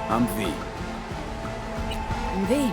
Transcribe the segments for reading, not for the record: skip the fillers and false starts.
I'm V. V.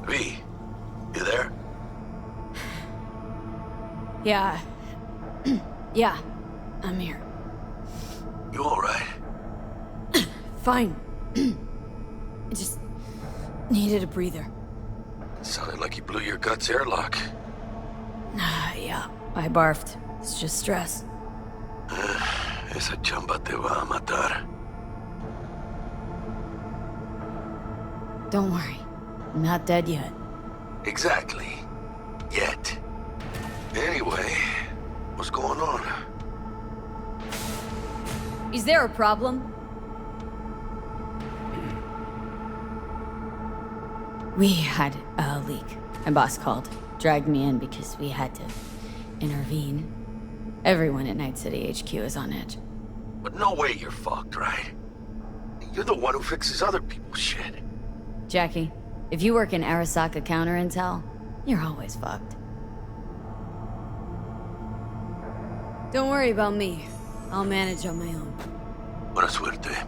V, you there? Yeah. Yeah. I'm here. You alright? Fine. I just needed a breather. Sounded like you blew your guts airlock. Yeah, I barfed. It's just stress. Esa chamba te va a matar. Don't worry. I'm not dead yet. Exactly. Yet. Anyway, what's going on? Is there a problem? We had a leak. My boss called. Dragged me in because we had to intervene. Everyone at Night City HQ is on edge. But no way you're fucked, right? You're the one who fixes other people's shit. Jackie, if you work in Arasaka counter intel, you're always fucked. Don't worry about me. I'll manage on my own. Buena suerte.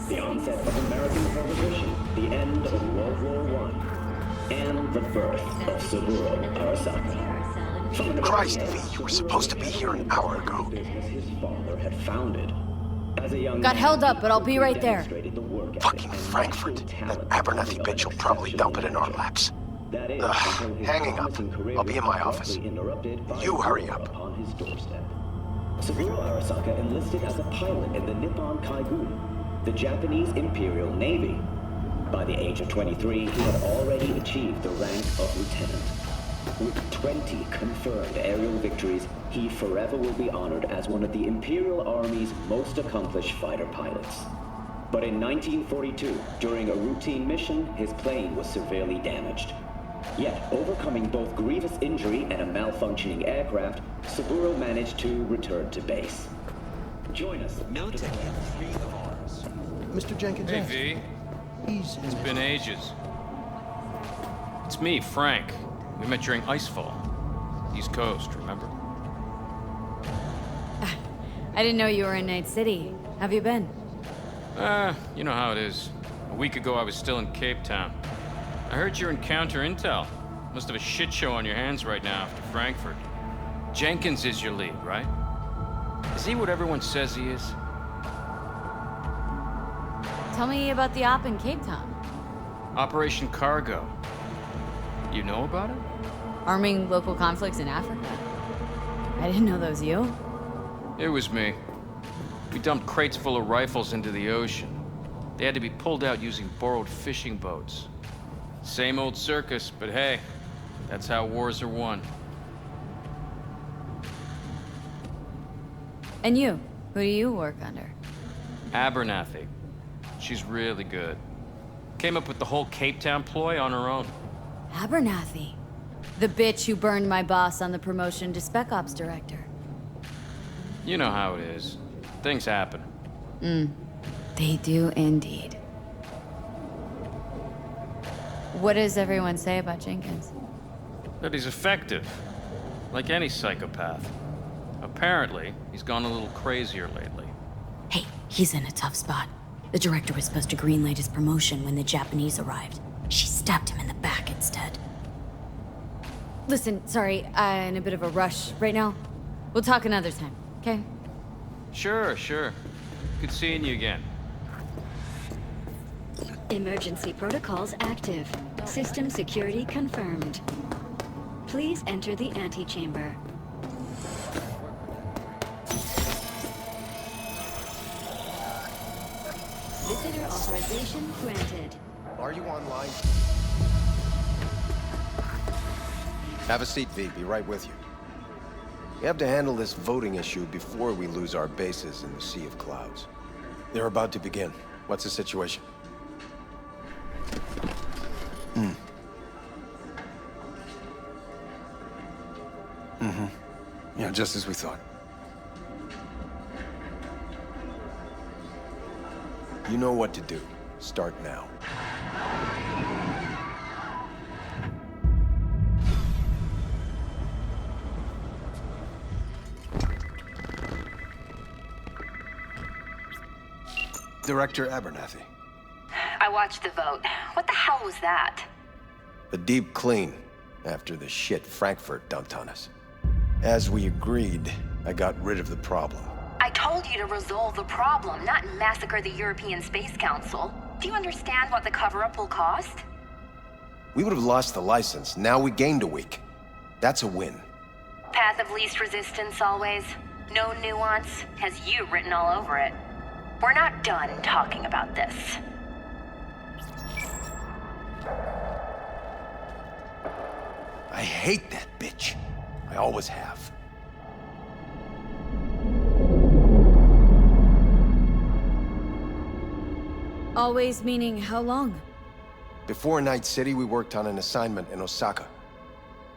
the onset of American Prohibition, the end of World War I, and the birth of Saburo Arasaka. Christ, V, you were supposed to be here an hour ago. His father had founded. As a young Got man, held up, but I'll be right there. demonstrated the work ethic Fucking and Frankfurt. natural That talent Abernathy of bitch will the probably dump it in our generation. laps. That is, Ugh, until his hanging up. promising career I'll be in my was office. abruptly interrupted by You a hurry war up. upon his doorstep. Saburo Arasaka enlisted as a pilot in the Nippon Kaigun, the Japanese Imperial Navy. By the age of 23, he had already achieved the rank of lieutenant. With 20 confirmed aerial victories, he forever will be honored as one of the Imperial Army's most accomplished fighter pilots. But in 1942, during a routine mission, his plane was severely damaged. Yet, overcoming both grievous injury and a malfunctioning aircraft, Saburo managed to return to base. Join us. Militech M3 of ours. Mr. Jenkins Hey, asked. V. It's Been ages. It's me, Frank. We met during Icefall. East Coast, remember? I didn't know you were in Night City. Have you been? You know how it is. A week ago, I was still in Cape Town. I heard you're in counter intel. Must have a shit show on your hands right now after Frankfurt. Jenkins is your lead, right? Is he what everyone says he is? Tell me about the op in Cape Town. Operation Cargo. You know about it? Arming local conflicts in Africa? I didn't know that was you. It was me. We dumped crates full of rifles into the ocean. They had to be pulled out using borrowed fishing boats. Same old circus, but hey, that's how wars are won. And you? Who do you work under? Abernathy. She's really good. Came up with the whole Cape Town ploy on her own. Abernathy. The bitch who burned my boss on the promotion to Spec Ops Director. You know how it is. Things happen. They do indeed. What does everyone say about Jenkins? That he's effective. Like any psychopath. Apparently, he's gone a little crazier lately. Hey, he's in a tough spot. The director was supposed to greenlight his promotion when the Japanese arrived. She stabbed him in the back instead. Listen, sorry, I'm in a bit of a rush right now. We'll talk another time, okay? Sure. Good seeing you again. Emergency protocols active. System security confirmed. Please enter the antechamber. Visitor authorization granted. Are you online? Have a seat, V. Be right with you. We have to handle this voting issue before we lose our bases in the Sea of Clouds. They're about to begin. What's the situation? Yeah, just as we thought. You know what to do. Start now. Director Abernathy. I watched the vote. What the hell was that? A deep clean after the shit Frankfurt dumped on us. As we agreed, I got rid of the problem. I told you to resolve the problem, not massacre the European Space Council. Do you understand what the cover-up will cost? We would have lost the license. Now we gained a week. That's a win. Path of least resistance always. No nuance. Has you written all over it. We're not done talking about this. I hate that bitch. I always have. Always meaning how long? Before Night City, we worked on an assignment in Osaka.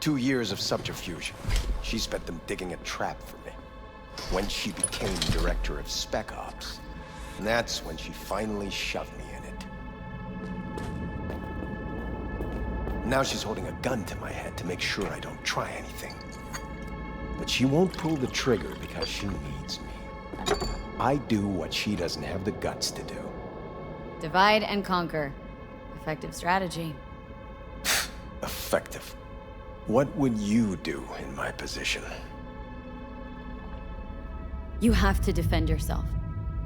2 years of subterfuge. She spent them digging a trap for me. When she became director of Spec Ops, and that's when she finally shoved me in it. Now she's holding a gun to my head to make sure I don't try anything. But she won't pull the trigger because she needs me. I do what she doesn't have the guts to do. Divide and conquer. Effective strategy. Effective. What would you do in my position? You have to defend yourself.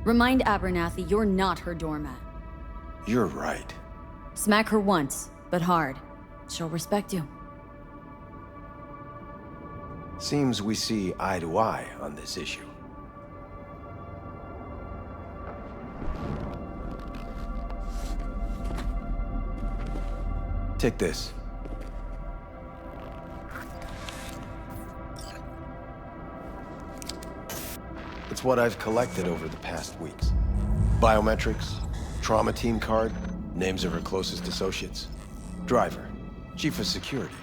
Remind Abernathy you're not her doormat. You're right. Smack her once, but hard. She'll respect you. Seems we see eye to eye on this issue. Take this. It's what I've collected over the past weeks. Biometrics, trauma team card, names of her closest associates. Driver, chief of security,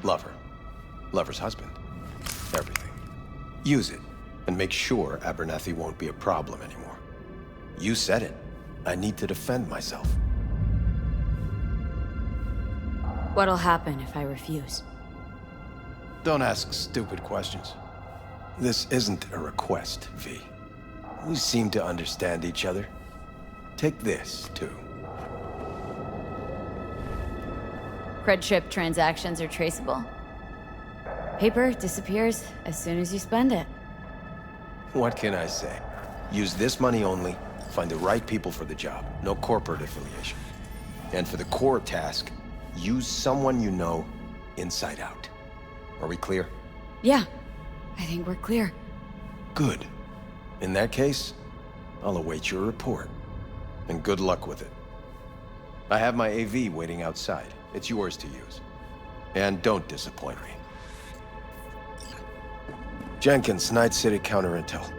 lover, lover's husband, everything. Use it, and make sure Abernathy won't be a problem anymore. You said it. I need to defend myself. What'll happen if I refuse? Don't ask stupid questions. This isn't a request, V. We seem to understand each other. Take this, too. Cred chip transactions are traceable. Paper disappears as soon as you spend it. What can I say? Use this money only, find the right people for the job, no corporate affiliation. And for the core task, use someone you know inside out. Are we clear? Yeah, I think we're clear. Good. In that case, I'll await your report. And good luck with it. I have my AV waiting outside. It's yours to use. And don't disappoint me. Jenkins, Night City Counter Intel.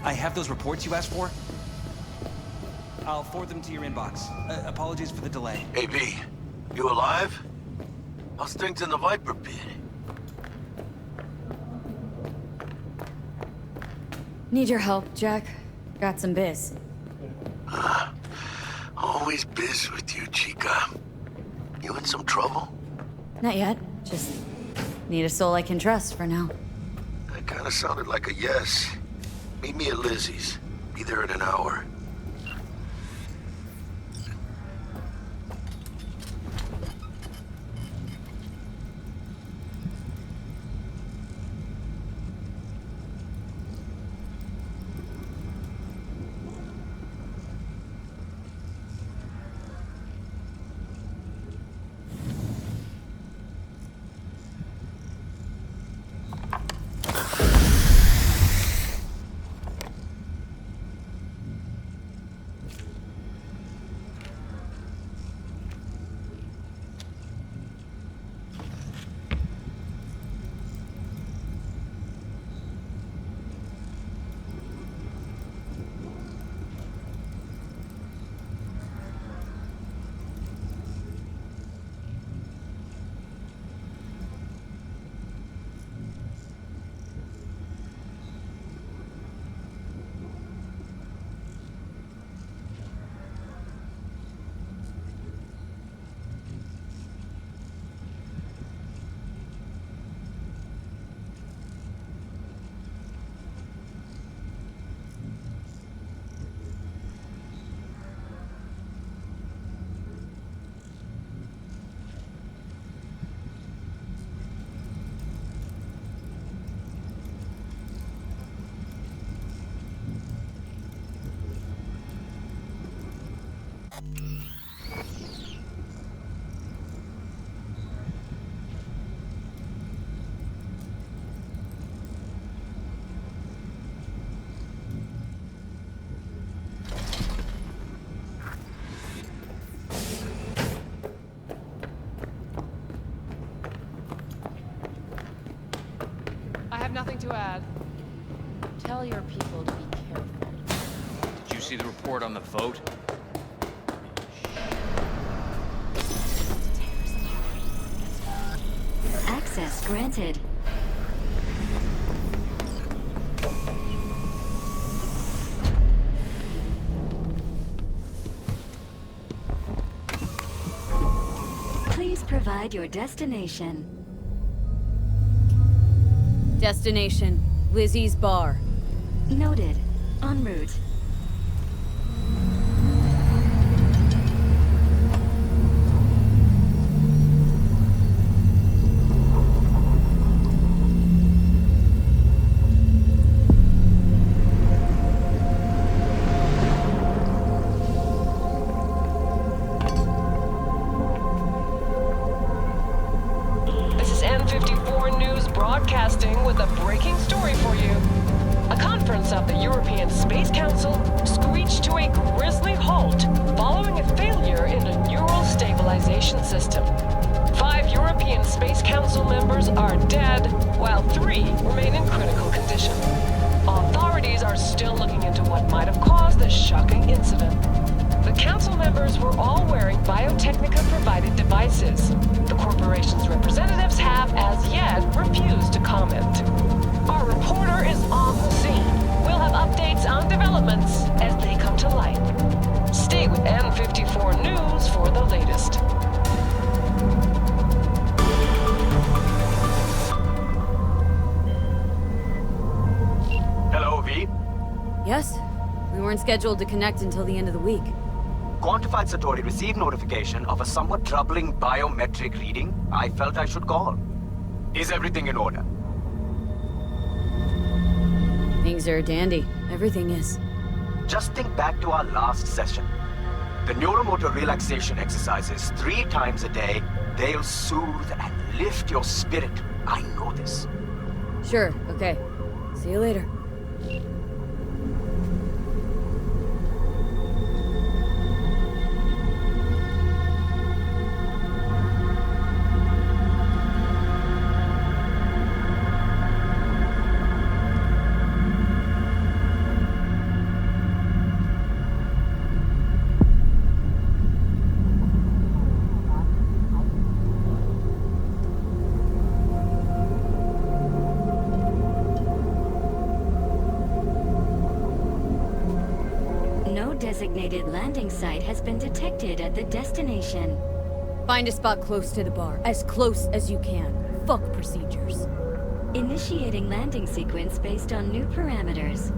I have those reports you asked for. I'll forward them to your inbox. Apologies for the delay. Hey, V, you alive? How's things in the Viper pit? Need your help, Jack. Got some biz. Always biz with you, Chica. You in some trouble? Not yet. Just need a soul I can trust for now. That kind of sounded like a yes. Meet me at Lizzie's. Be there in an hour. I have nothing to add. Tell your people to be careful. Did you see the report on the vote? Access granted. Please provide your destination. Destination, Lizzie's bar. Noted. En route. This is N54 News broadcasting with a breaking story for you. A conference of the European Space Council screeched to a grisly halt following a failure in a neural stabilization system. 5 European Space Council members are dead, while 3 remain in critical condition. Authorities are still looking into what might have caused this shocking incident. The council members were all wearing Biotechnica-provided devices. The corporation's representatives have, as yet, refused to comment. Our reporter is on the scene. We'll have updates on developments as they come to light. Stay with N54 News for the latest. Hello, V. Yes? We weren't scheduled to connect until the end of the week. Quantified Satori received notification of a somewhat troubling biometric reading. I felt I should call. Is everything in order? Things are dandy. Everything is. Just think back to our last session. The neuromotor relaxation exercises 3 times a day. They'll soothe and lift your spirit. I know this. Sure, okay. See you later. No designated landing site has been detected at the destination. Find a spot close to the bar. As close as you can. Fuck procedures. Initiating landing sequence based on new parameters.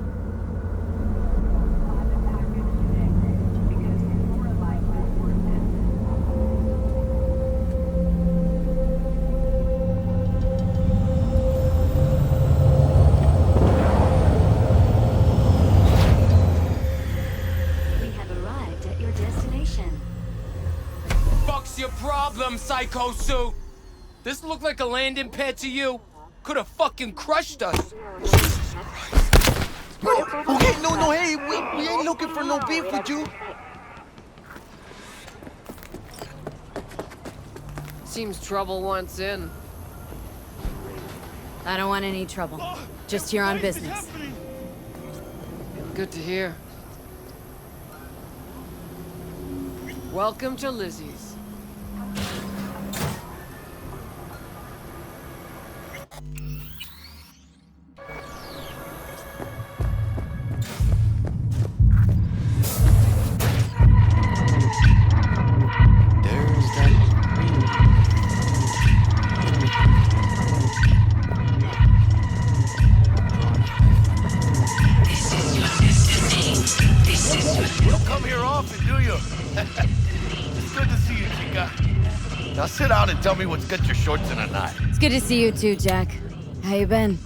We have arrived at your destination. Fuck's your problem, Psycho Suit? This look like a landing pad to you? Could have fucking crushed us. Okay, no, hey, we ain't looking for no beef with you. Seems trouble wants in. I don't want any trouble. Just here on business. Good to hear. Welcome to Lizzie's. There's that. You don't come here often, do you? It's good to see you, Chica. Now sit down and tell me what's got your shorts in a knot. It's good to see you too, Jack. How you been?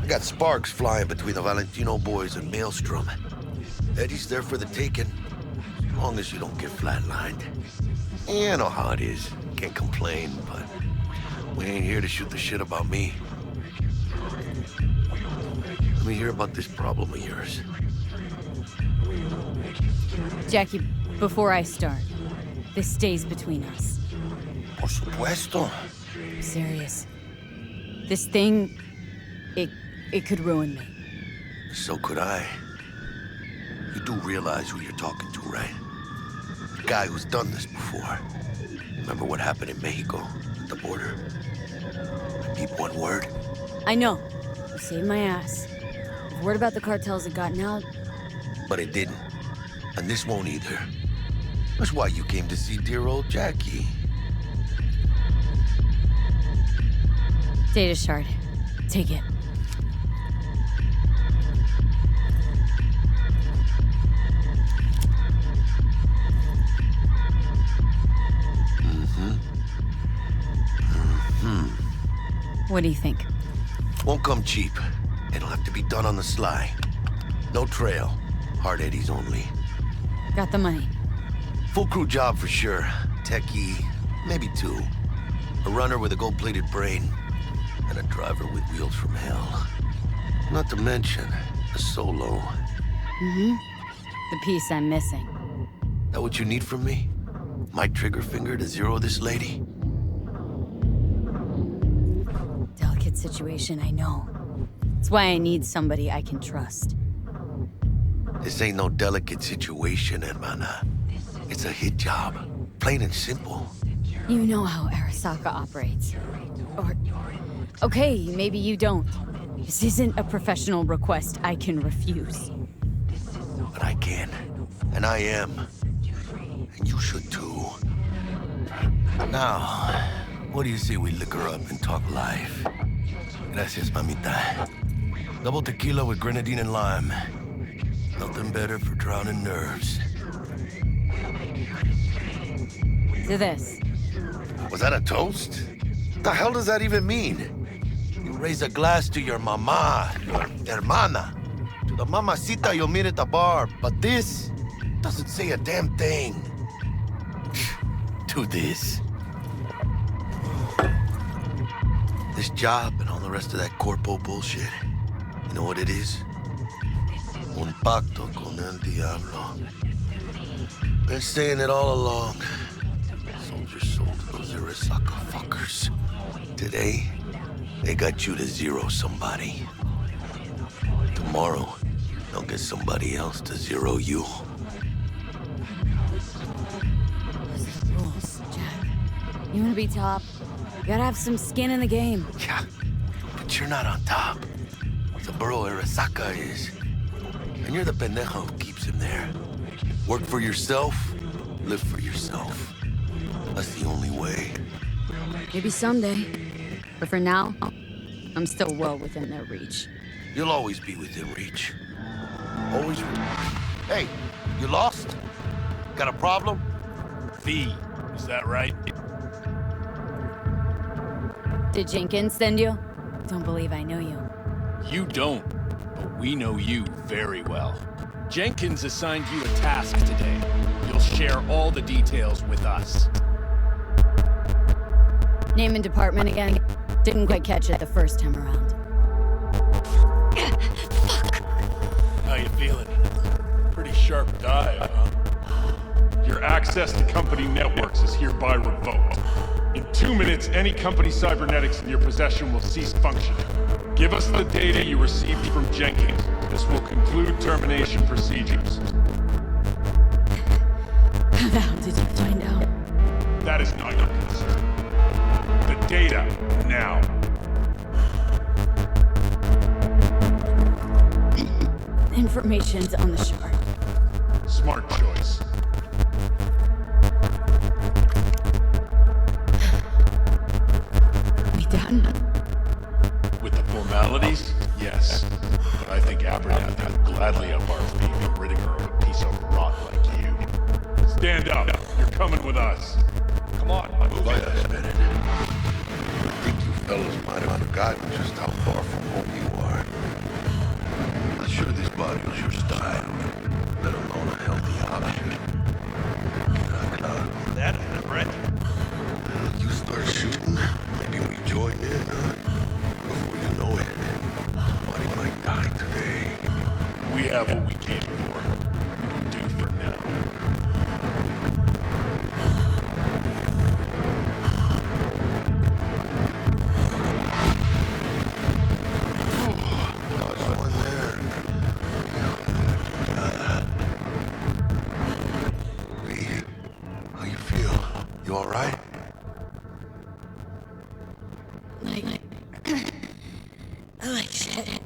I got sparks flying between the Valentino boys and Maelstrom. Eddie's there for the taking, as long as you don't get flatlined. Yeah, I know how it is. Can't complain, but we ain't here to shoot the shit about me. Let me hear about this problem of yours. Jackie, before I start, this stays between us. Por supuesto. I'm serious. This thing, it could ruin me. So could I. You do realize who you're talking to, right? The guy who's done this before. Remember what happened in Mexico, at the border? I need one word. I know. You saved my ass. If word about the cartels had gotten out, But it didn't. And this won't either. That's why you came to see dear old Jackie. Data shard. Take it. What do you think? Won't come cheap. It'll have to be done on the sly. No trail. Hard eddies only. Got the money. Full crew job for sure. Techie, maybe 2. A runner with a gold-plated brain. And a driver with wheels from hell. Not to mention, a solo. The piece I'm missing. That what you need from me? My trigger finger to zero this lady? Delicate situation, I know. That's why I need somebody I can trust. This ain't no delicate situation, hermana. It's a hit job. Plain and simple. You know how Arasaka operates. Or... okay, maybe you don't. This isn't a professional request I can refuse. But I can. And I am. And you should too. Now, what do you say we liquor up and talk life? Gracias, mamita. Double tequila with grenadine and lime. Nothing better for drowning nerves. To this. Was that a toast? What the hell does that even mean? You raise a glass to your mama, your hermana. To the mamacita you'll meet at the bar. But this doesn't say a damn thing. Do this. This job and all the rest of that corpo bullshit. You know what it is? Un pacto con el diablo. Been saying it all along. Sold your soul to those Arasaka fuckers. Today, they got you to zero somebody. Tomorrow, they'll get somebody else to zero you. Those are the rules, Jack. You wanna be top? You gotta have some skin in the game. Yeah, but you're not on top. Saburo Arasaka is. And you're the pendejo who keeps him there. Work for yourself, live for yourself. That's the only way. Maybe someday. But for now, I'm still well within their reach. You'll always be within reach. Always. Hey, you lost? Got a problem? V, is that right? Did Jenkins send you? Don't believe I know you. You don't, but we know you very well. Jenkins assigned you a task today. You'll share all the details with us. Name and department again. Didn't quite catch it the first time around. Fuck! How you feeling? Pretty sharp dive, huh? Your access to company networks is hereby revoked. In 2 minutes, any company cybernetics in your possession will cease functioning. Give us the data you received from Jenkins. This will conclude termination procedures. How the hell did you find out? That is not your concern. The data, now. Information's on the shard. Smart choice. We done? With the formalities, yes. But I think Abernathy would gladly have our fee for ridding her of a piece of rot like you. Stand up. You're coming with us. Come on, move Wait it. a minute. I think you fellas might have forgotten just how far from home you are. Not sure this body was your style, let alone a healthy option. That is a threat. You start shooting, maybe we join in, huh? Before you know it, somebody might die today. We have what we came for. We can do for now. Like shit.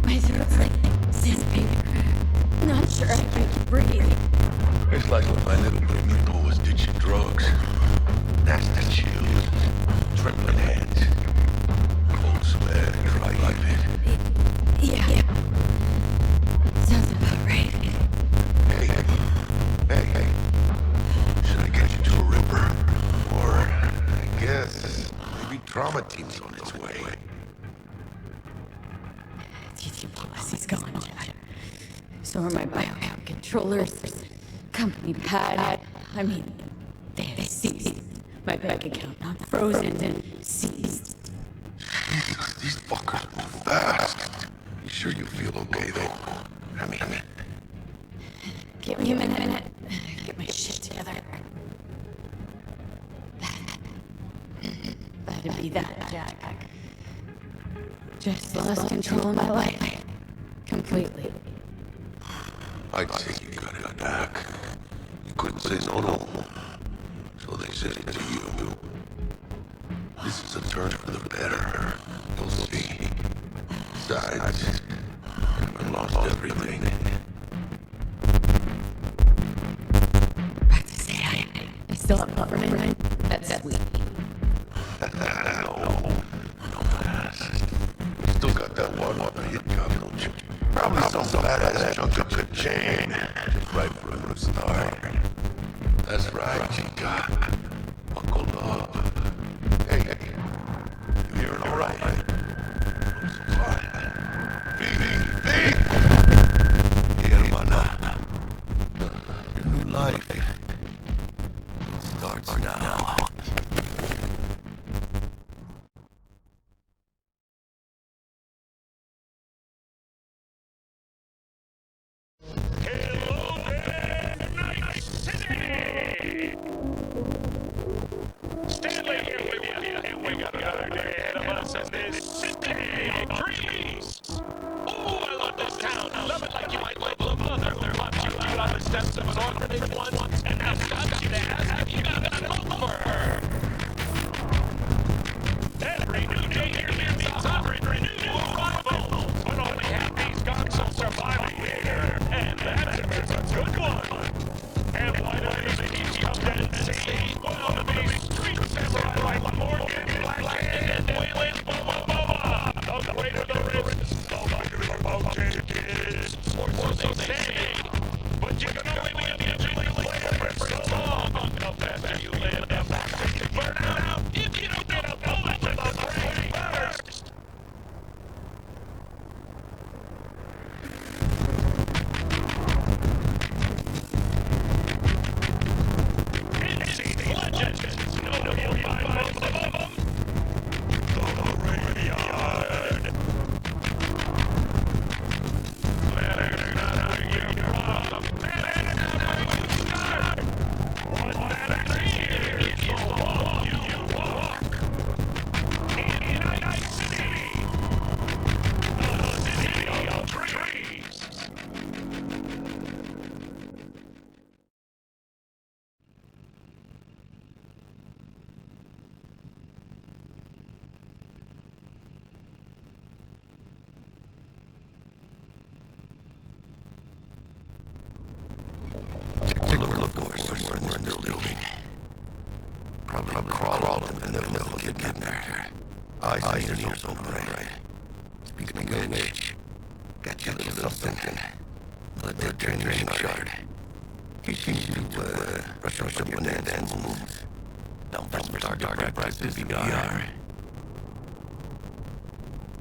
My throat's like sandpaper. Not sure I can breathe. It's like when my little primito was ditching drugs. Nasty chills, trembling hands. trauma team's on its way. TT policy's gone, Jack. So are my biocontrollers, company pad. I mean, they seized my bank account, not frozen, and seized. These fuckers move fast. You sure you feel okay, though? I mean... Give me a minute. Get my shit together. That'd be that, Jack. Just lost control of my life. Completely. I'd say you got it back. You couldn't say no. So they said it to you. This is a turn for the better. You'll see. Besides, I lost everything. About to say I still have government. That's sweet. No. You still got that one on the hit job, don't you? Probably some badass chunk of good chain. Just right for a good start. That's right, Chica. Buckle up. Hey, you hearing all right? Looks fine. Big. Get him on now. Your new life starts now.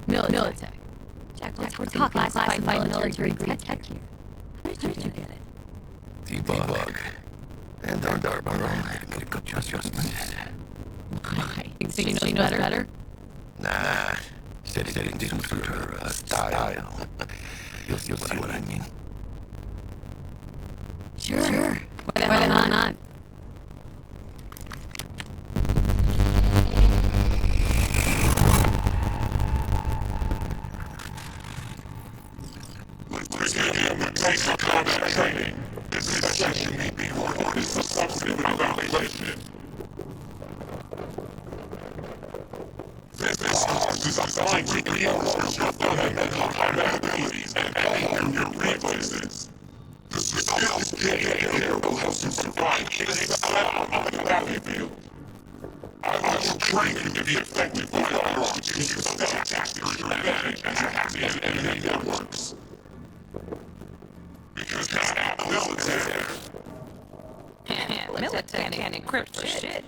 Military. Jack, we're talking classified military tech here. How did you get it? Debug. And our medical adjustment. You think she knows better? Nah. Said it didn't suit her style. You'll see what I mean. Sure. Why not? Basic combat training. This is a session may be recorded for subsequent evaluation. This is designed to reinforce your fundamental combat abilities and enhance your reflexes. The skills gained here will help you survive in a cloud on the battlefield. I want your training to be effective firearms to use stealth tactics to your advantage as you have the enemy networks. Because that's military. Military can't encrypt shit.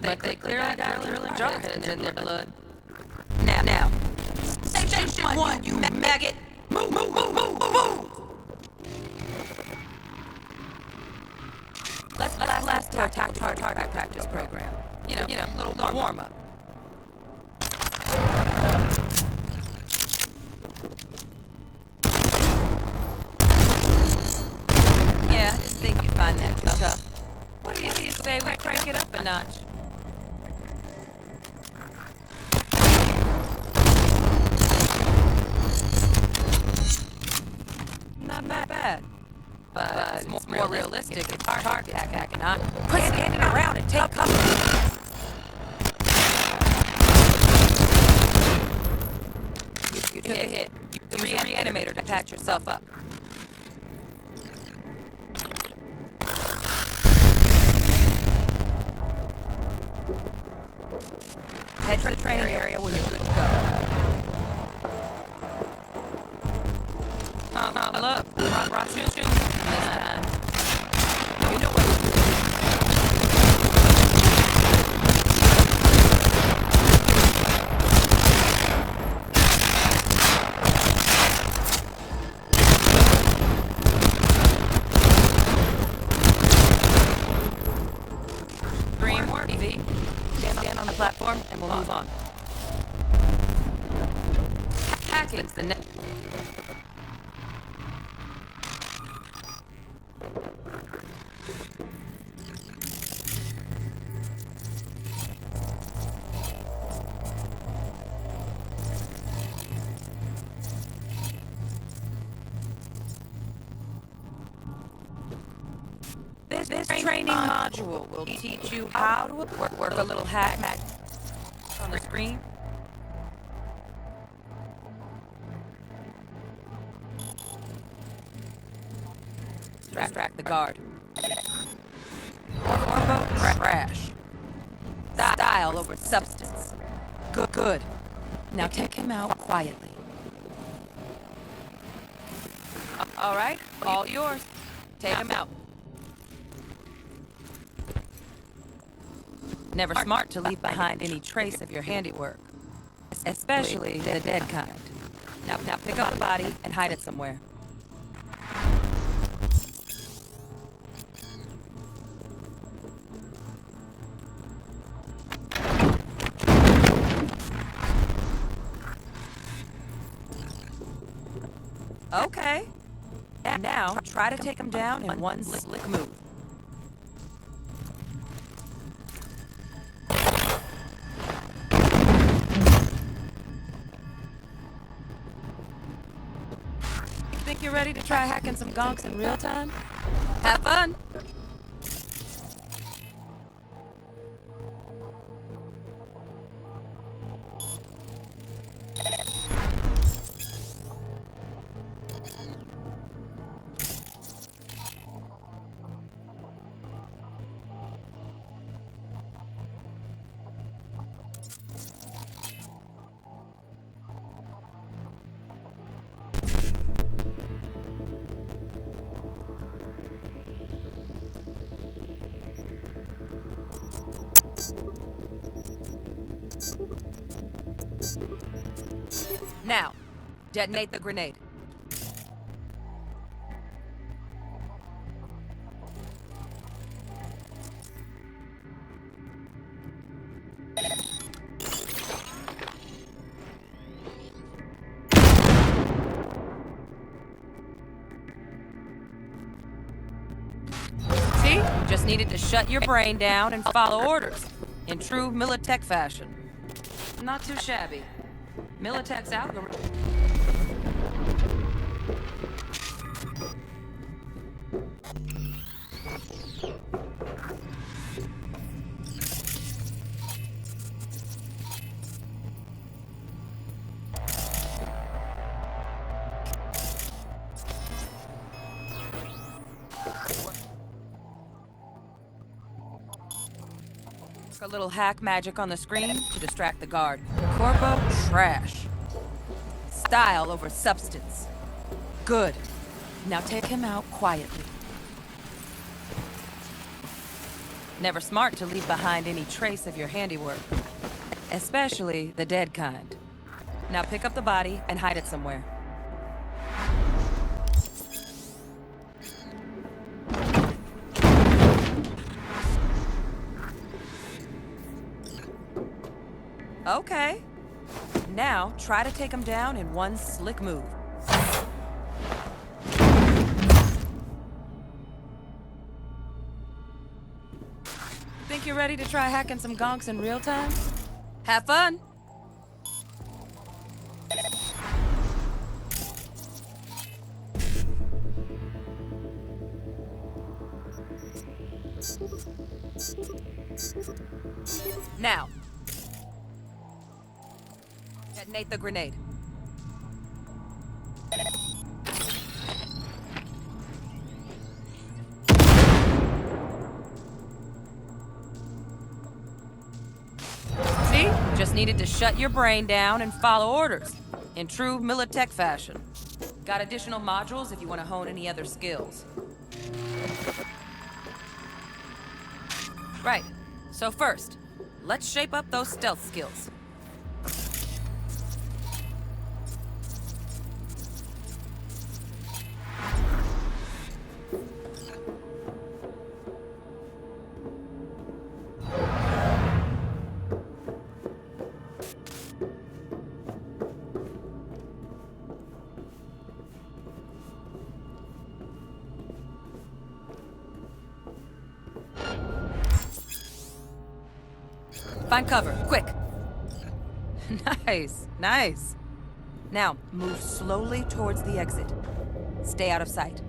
But they clearly got drilling jarheads in their blood. Now. Section 1, you maggot! Move! Let's do our target practice program. You know, little warm-up. Yeah, didn't think you'd find that too tough. What do you say we crank it up a notch? Not bad. But it's more realistic if target hacking on. Quit standing around and take cover. You took a hit. The reanimator to patch yourself up. Head for the training area when you're good to go. Look, brought you this time. You know what to do. Green work, easy. Stand on the platform and we'll move on. Hacking's the next. This training module will teach you how to work a little hack on the screen. Distract the guard. Crash. Style over substance. Good. Now take him out quietly. All right, all yours. Take him out. Never smart to leave behind any trace of your handiwork, especially the dead kind. Now pick up the body and hide it somewhere. Okay. Now try to take him down in one slick move. You're ready to try hacking some gonks in real time? Have fun! Now, detonate the grenade. See? Just needed to shut your brain down and follow orders in true Militech fashion. Not too shabby. Militech's algorithm. A little hack magic on the screen to distract the guard. Corpo trash. Style over substance. Good. Now take him out quietly. Never smart to leave behind any trace of your handiwork. Especially the dead kind. Now pick up the body and hide it somewhere. Okay. Now, try to take him down in one slick move. Think you're ready to try hacking some gonks in real time? Have fun! Now, detonate the grenade. See? Just needed to shut your brain down and follow orders. In true Militech fashion. Got additional modules if you want to hone any other skills. Right. So first, let's shape up those stealth skills. Find cover, quick. Nice, nice. Now, move slowly towards the exit. Stay out of sight.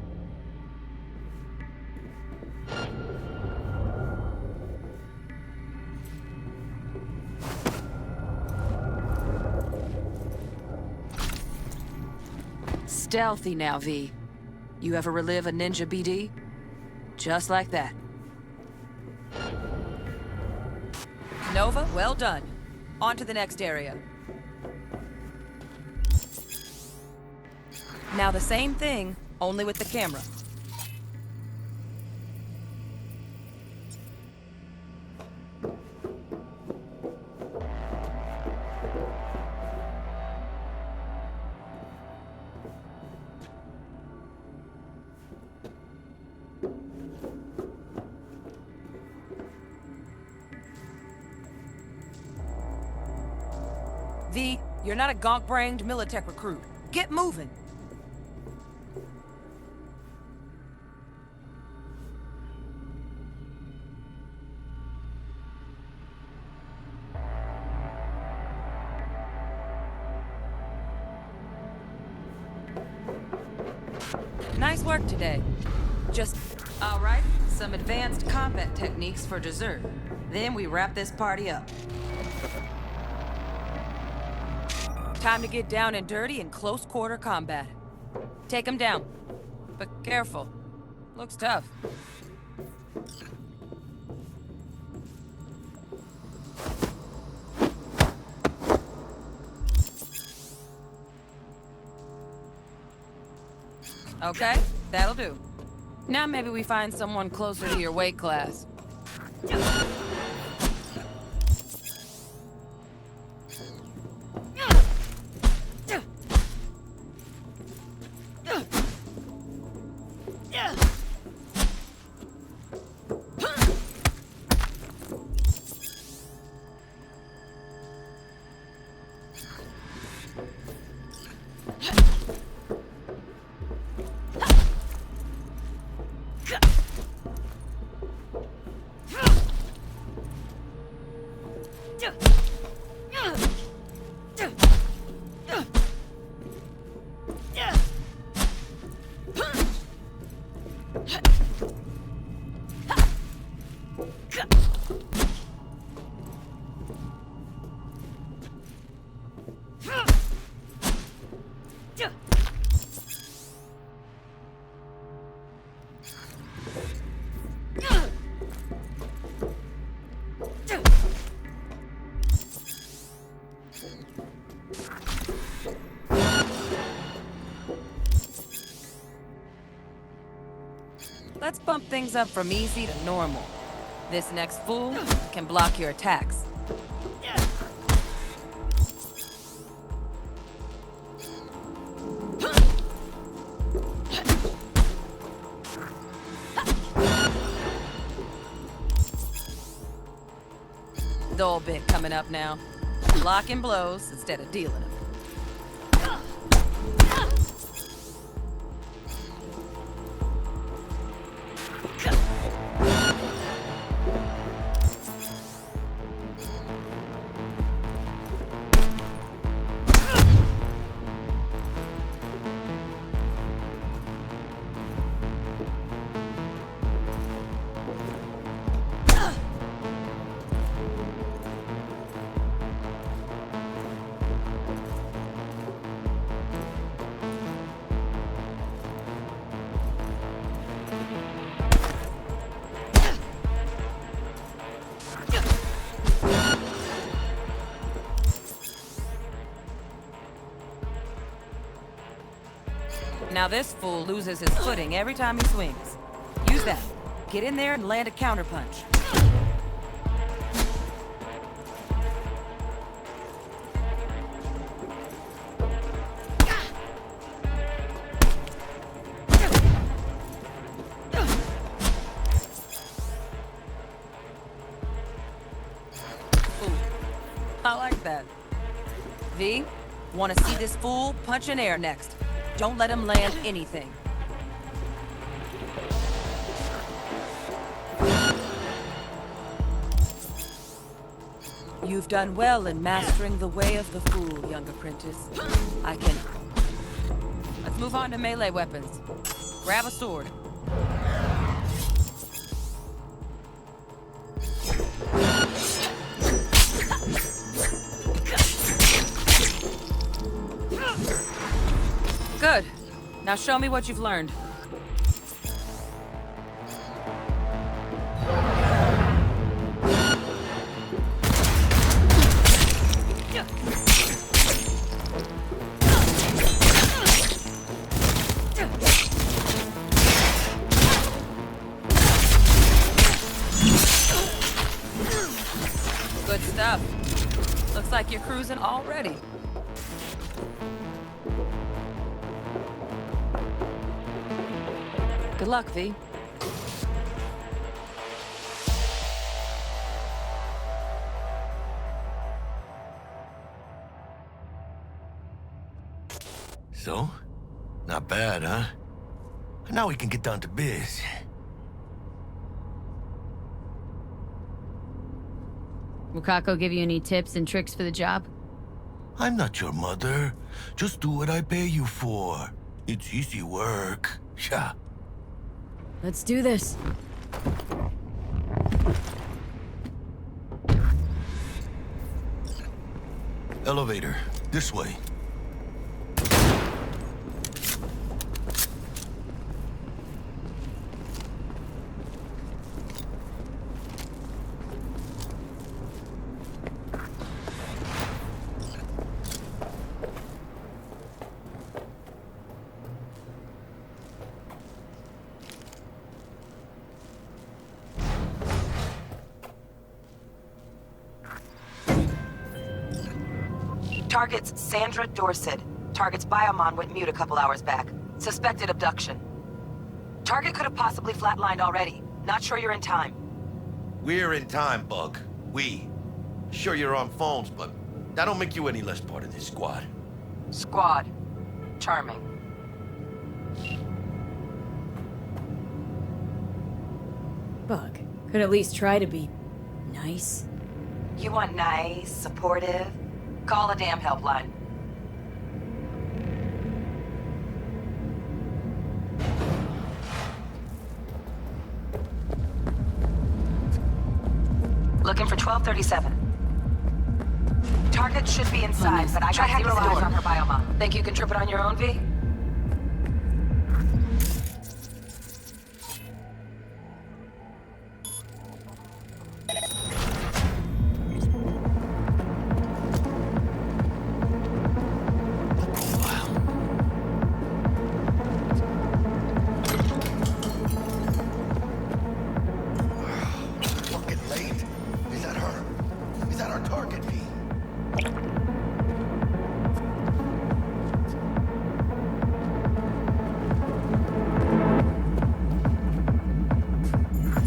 Stealthy now, V. You ever relive a ninja BD? Just like that. Nova, well done. On to the next area. Now the same thing, only with the camera. V, you're not a gonk-brained Militech recruit. Get moving! Nice work today. Just, all right, some advanced combat techniques for dessert. Then we wrap this party up. Time to get down and dirty in close-quarter combat. Take him down. But careful. Looks tough. Okay, that'll do. Now maybe we find someone closer to your weight class. Let's bump things up from easy to normal. This next fool can block your attacks. Dull bit coming up now. Blocking blows instead of dealing them. Now this fool loses his footing every time he swings. Use that. Get in there and land a counterpunch. Ooh, I like that. V, want to see this fool punch in air next. Don't let him land anything. You've done well in mastering the way of the fool, young apprentice. I can... Let's move on to melee weapons. Grab a sword. Good. Now show me what you've learned. Good stuff. Looks like you're cruising already. Good luck, V. So? Not bad, huh? Now we can get down to biz. Mukako give you any tips and tricks for the job? I'm not your mother. Just do what I pay you for. It's easy work. Yeah. Let's do this. Elevator. This way. Target's Sandra Dorset. Target's biomon went mute a couple hours back. Suspected abduction. Target could have possibly flatlined already. Not sure you're in time. We're in time, Bug. We. Sure you're on phones, but that don't make you any less part of this squad. Squad. Charming. Bug, could at least try to be nice. You want nice, supportive? Call a damn helpline. Looking for 1237. Target should be inside, but I got 0 eyes on her biomon. Think you can trip it on your own, V?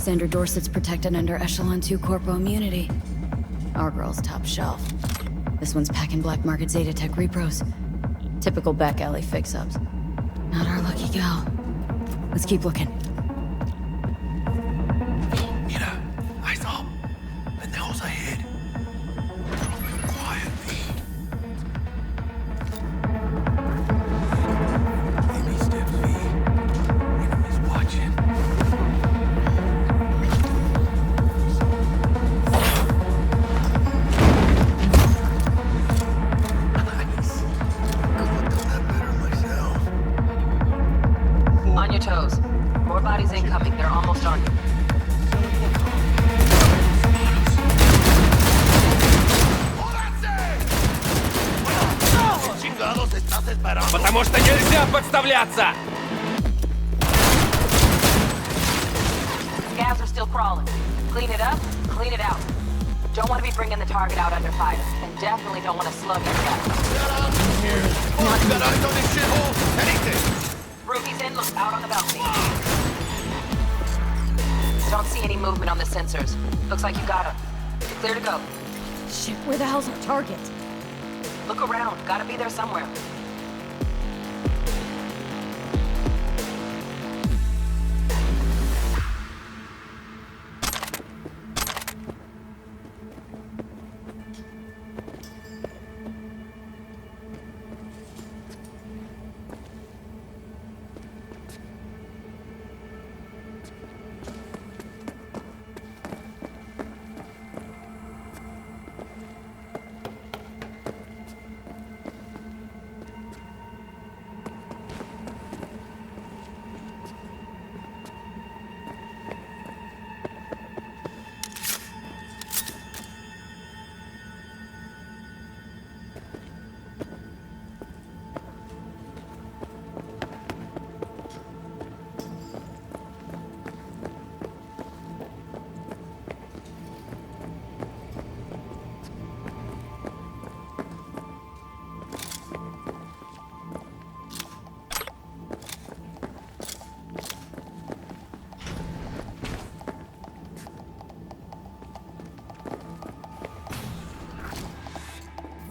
Sandra Dorsett's protected under Echelon 2 Corpo immunity. Our girl's top shelf. This one's packing black market Zeta Tech repros. Typical back alley fix-ups. Not our lucky gal. Let's keep looking. Mira, eyes up. Pendejos ahead. Quiet, V. Baby steps, V. Enemies watching. Nice. Couldn't have done that better myself. On your toes. More bodies incoming. They're almost on you. Потому что нельзя подставляться! Scavs are still crawling. Clean it up, clean it out. Don't want to be bringing the target out under fire. And definitely don't want to slug it yet. Get out here! Oh, you got eyes on this shithole? Anything! Ruby's in, look out on the balcony. Don't see any movement on the sensors. Looks like you got him. Clear to go. Shit, where the hell's our target? Look around. Gotta be there somewhere.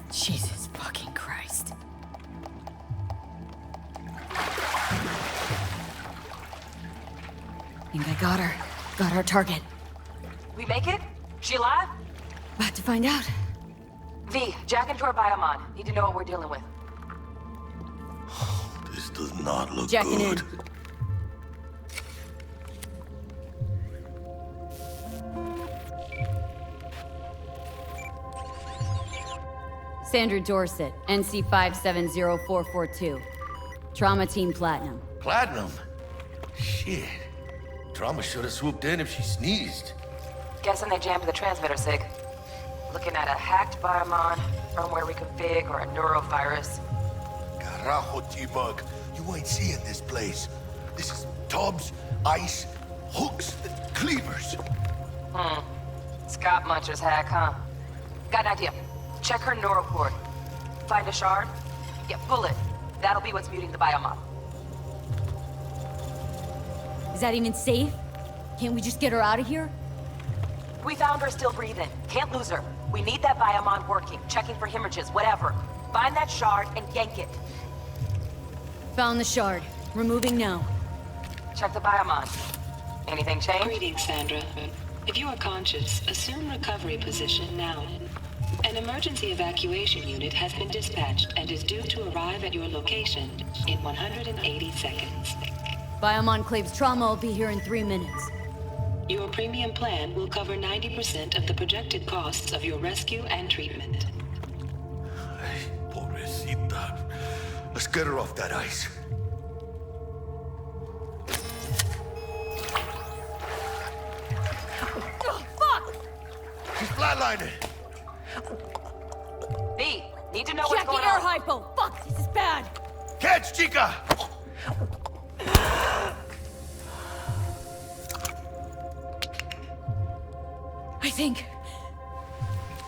Jesus fucking Christ. Think I got her. Got our target. We make it? She alive? About to find out. V, jack into her biomon. Need to know what we're dealing with. This does not look Jacking good. in. Sandra Dorset, NC 570442. Trauma Team Platinum. Platinum? Shit. Trauma should have swooped in if she sneezed. Guessing they jammed the transmitter, Sig. Looking at a hacked biomon, firmware reconfig, or a neurovirus. Carajo, T-Bug. You ain't seeing this place. This is tubs, ice, hooks, and cleavers. Scott Muncher's hack, huh? Got an idea. Check her neuroport. Find a shard? Yeah, pull it. That'll be what's muting the biomon. Is that even safe? Can't we just get her out of here? We found her still breathing. Can't lose her. We need that biomon working, checking for hemorrhages, whatever. Find that shard and yank it. Found the shard. Removing now. Check the biomon. Anything change? Greetings, Sandra. If you are conscious, assume recovery position now. An emergency evacuation unit has been dispatched and is due to arrive at your location in 180 seconds. Biomon claims trauma will be here in 3 minutes. Your premium plan will cover 90% of the projected costs of your rescue and treatment. Ay, pobrecita. Let's get her off that ice. Oh, fuck! She's flatlining. B, need to know what's Jackie going air on. hypo! Fuck, this is bad! Catch, chica! I think...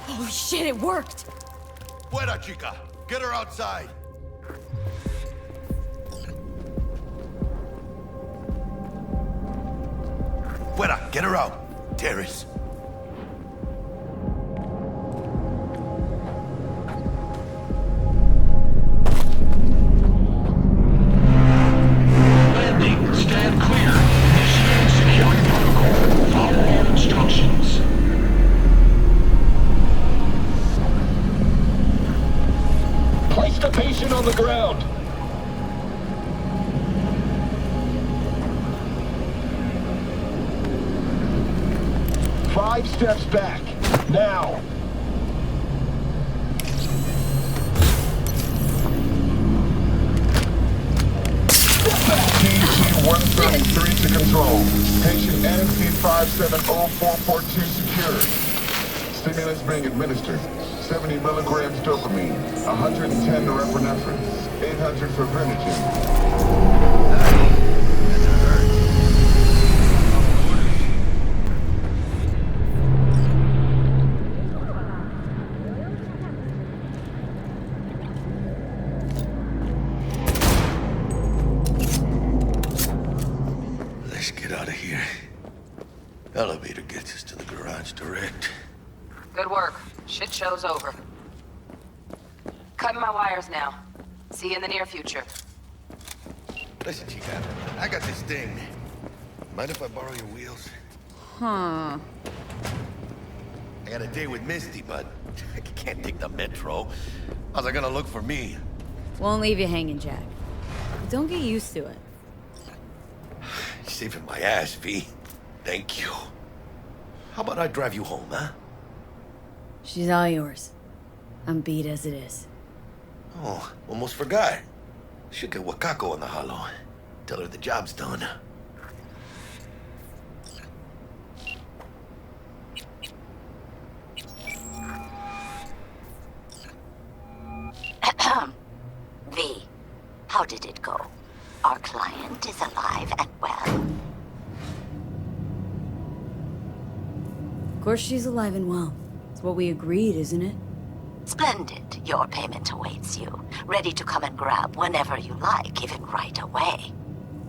Holy shit, it worked! Fuera, chica. Get her outside. Fuera, get her out. Terrace. Landing, stand clear. Initiate security protocol. Follow all instructions. Place the patient on the ground. Five steps back. Now. TC-133 to control. Patient NC-570442 secured. Stimulants being administered. 70 milligrams dopamine, 110 norepinephrine, 800 for Venogen. Let's get out of here. Elevator gets us to the garage direct. Good work. Shit show's over. Cutting my wires now. See you in the near future. Listen, Chica, I got this thing. Mind if I borrow your wheels? Huh. I got a date with Misty, but I can't take the metro. How's it gonna look for me? Won't leave you hanging, Jack. Don't get used to it. You're saving my ass, V. Thank you. How about I drive you home, huh? She's all yours. I'm beat as it is. Oh, almost forgot. Should get Wakako on the holo. Tell her the job's done. V, how did it go? Our client is alive and well. Of course she's alive and well. It's what we agreed, isn't it? Splendid. Your payment awaits you. Ready to come and grab whenever you like, even right away.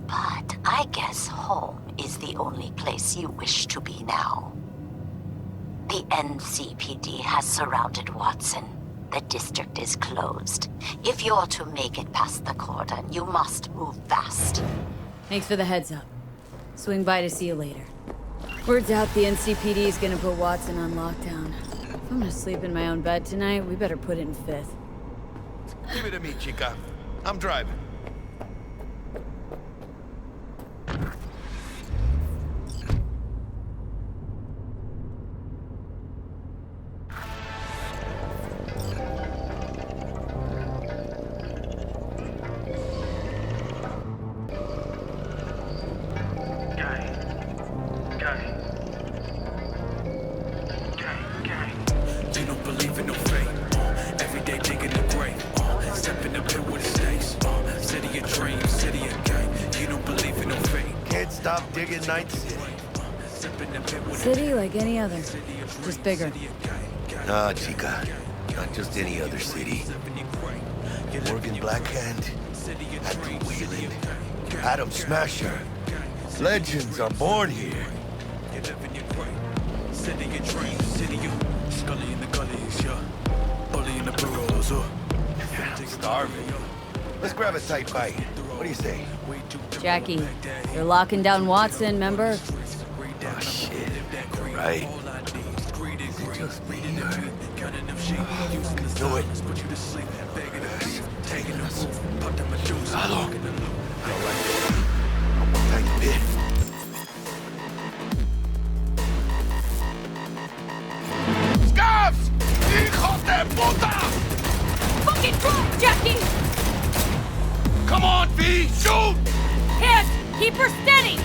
But I guess home is the only place you wish to be now. The NCPD has surrounded Watson. The district is closed. If you're to make it past the cordon, you must move fast. Thanks for the heads up. Swing by to see you later. Word's out the NCPD is gonna put Watson on lockdown. If I'm gonna sleep in my own bed tonight, we better put it in fifth. Leave it to me, Chica. I'm driving. They don't believe in no fate. Every day digging the grave. Stepping up here with the snakes. City of dreams, city of gang. You don't believe in no fate. Can't stop digging Night City. City like any other, just bigger. Nah, Chica. Not just any other city. Morgan Blackhand, Andrew Whelan, Adam Smasher. Legends are born here. City of dreams, city of Scully in the gullies, yeah. Bully in the burrows, I'm starving. Let's grab a tight bite. What do you say? Jackie, you're locking down Watson, remember? Oh, shit. You're right. Is it just me or... Do it. Taking us. Hello. I don't like this. Tiny bit. Scabs! Hijos de puta! Fucking drive, Jackie! Come on, V! Shoot! Hit! Keep her steady!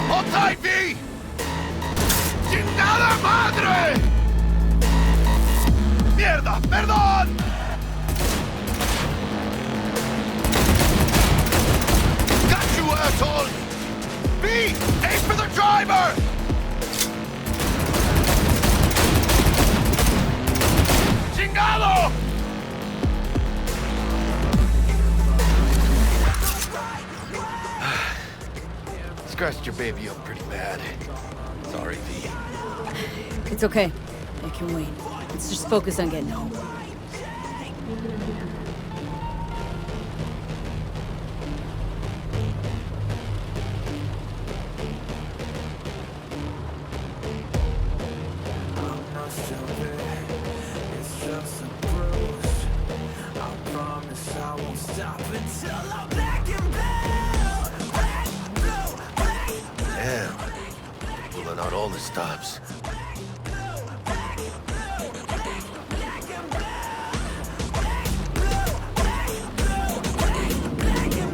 Hold tight, V! ¡Chingada madre! ¡Mierda! ¡Perdón! Got you, asshole! V! Aim for the driver! ¡Chingado! scratched your baby up pretty bad. Sorry, V. It's okay. I can wait. Let's just focus on getting home. Damn. Pulling out all the stops.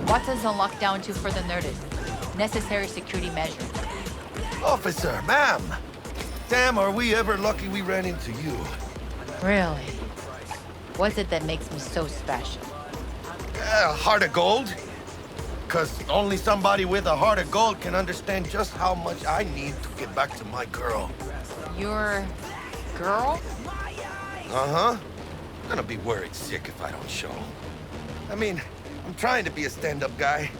Watson's on lockdown to further notice. Necessary security measures. Officer, ma'am! Damn, are we ever lucky we ran into you. Really? What's it that makes me so special? Heart of gold? Because only somebody with a heart of gold can understand just how much I need to get back to my girl. Your girl? Uh-huh. I'm gonna be worried sick if I don't show. I mean, I'm trying to be a stand-up guy.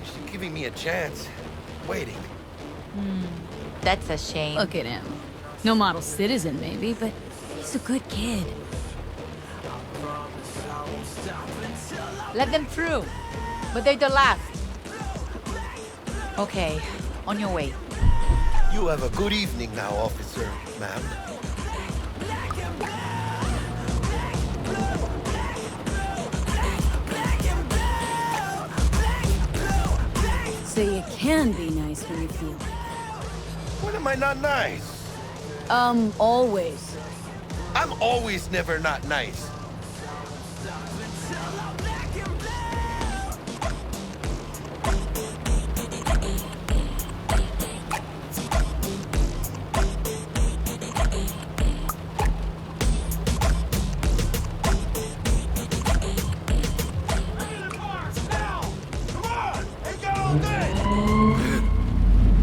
She's giving me a chance. Waiting. That's a shame. Look at him. No model citizen, maybe, but he's a good kid. Let them through. But they're the last. Okay, on your way. You have a good evening now, officer, ma'am. So you can be nice when you feel it. When am I not nice? Always. I'm always never not nice.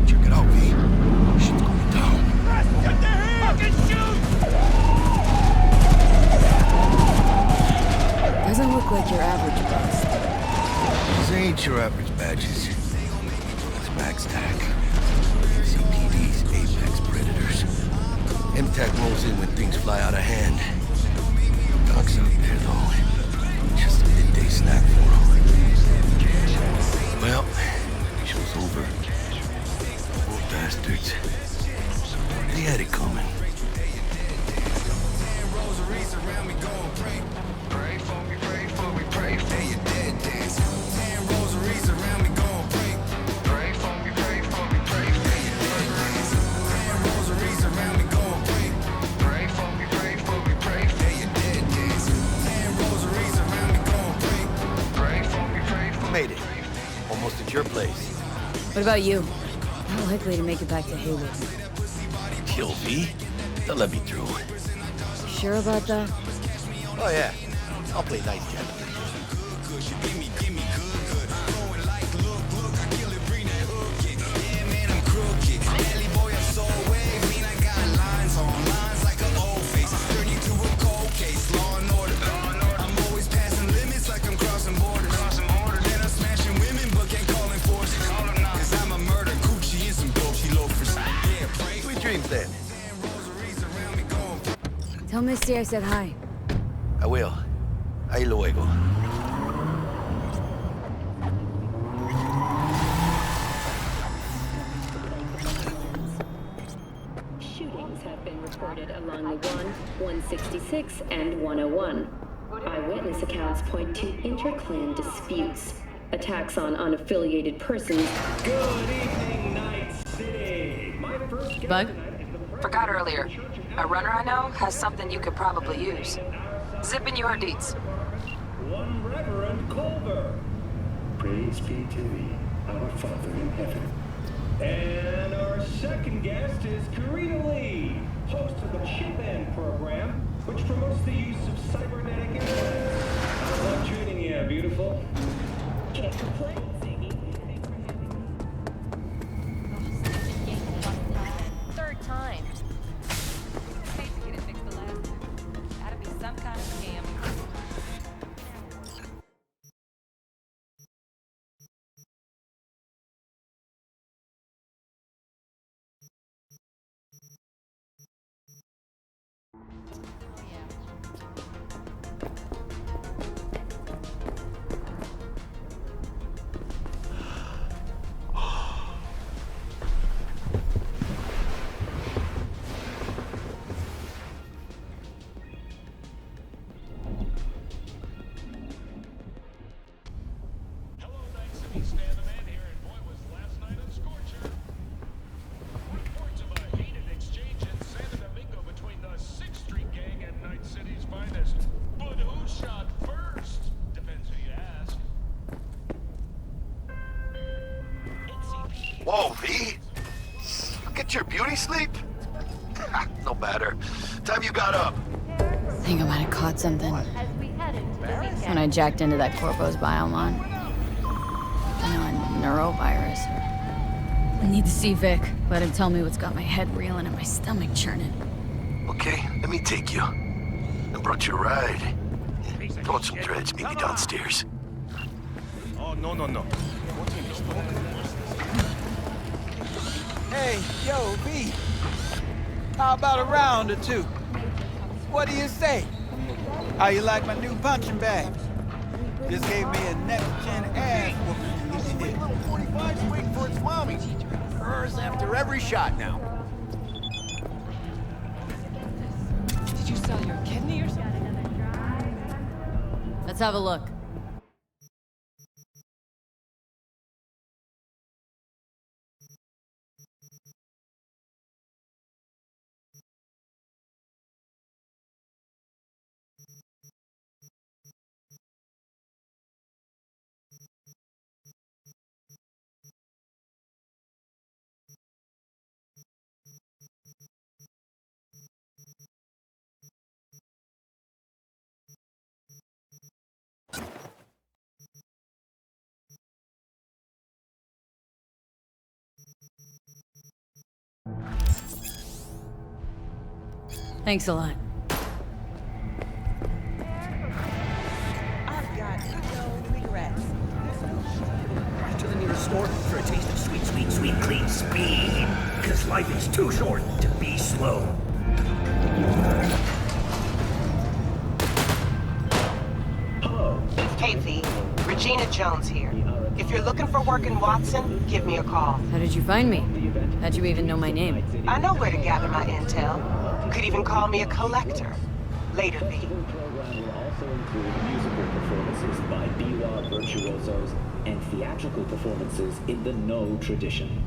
Check it out, V. Shit's going down. Get the fucking shoot! Doesn't look like your average bust. These ain't your average badges. It's Max TAC. CPD's apex predators. MTAC rolls in when things fly out of hand. Doc's out there, though. Just a midday snack for him. Well, show's over. Poor bastards. They had it coming. Made it. Almost at your place. What about you? Not likely to make it back to Haywood. Kill V? They'll let me through. Sure about that? Oh yeah. I'll play nice, Jack. Then. Tell Misty I said hi. I will. Ahí luego. Shootings have been reported along the 166, and 101. Eyewitness accounts point to inter-clan disputes, attacks on unaffiliated persons. Good evening, Night City. My first Bug? Forgot earlier. A runner I know has something you could probably use. Zip in your deets. One Reverend Culver. Praise be to thee, our Father in heaven. And our second guest is Karina Lee, host of the Chip In program, which promotes the use of cybernetic implants. I love treating you, beautiful. Can't complain. Third time. Hate to get it fixed the last time. Gotta be some kind of scam. your beauty sleep? No matter. Time you got up. I think I might have caught something when I jacked into that Corpo's biomon. I know, a neurovirus. I need to see Vic. Let him tell me what's got my head reeling and my stomach churning. Okay, let me take you. I brought you a ride. Throw on some dreads, meet me downstairs. Oh, no. Hey, yo, V. How about a round or two? What do you say? How you like my new punching bag? Just gave me a next-gen ass whooping. Little 45's waiting for its mommy. Hers after every shot now. Did you sell your kidney or something? Let's have a look. Thanks a lot. I've got no regrets. To the nearest store for a taste of sweet, clean speed. Because life is too short to be slow. Hey, V. Regina Jones here. If you're looking for work in Watson, give me a call. How did you find me? How'd you even know my name? I know where to gather my intel. You could even call me a collector. Later, V. The program will also include musical performances by biwa virtuosos and theatrical performances in the No tradition.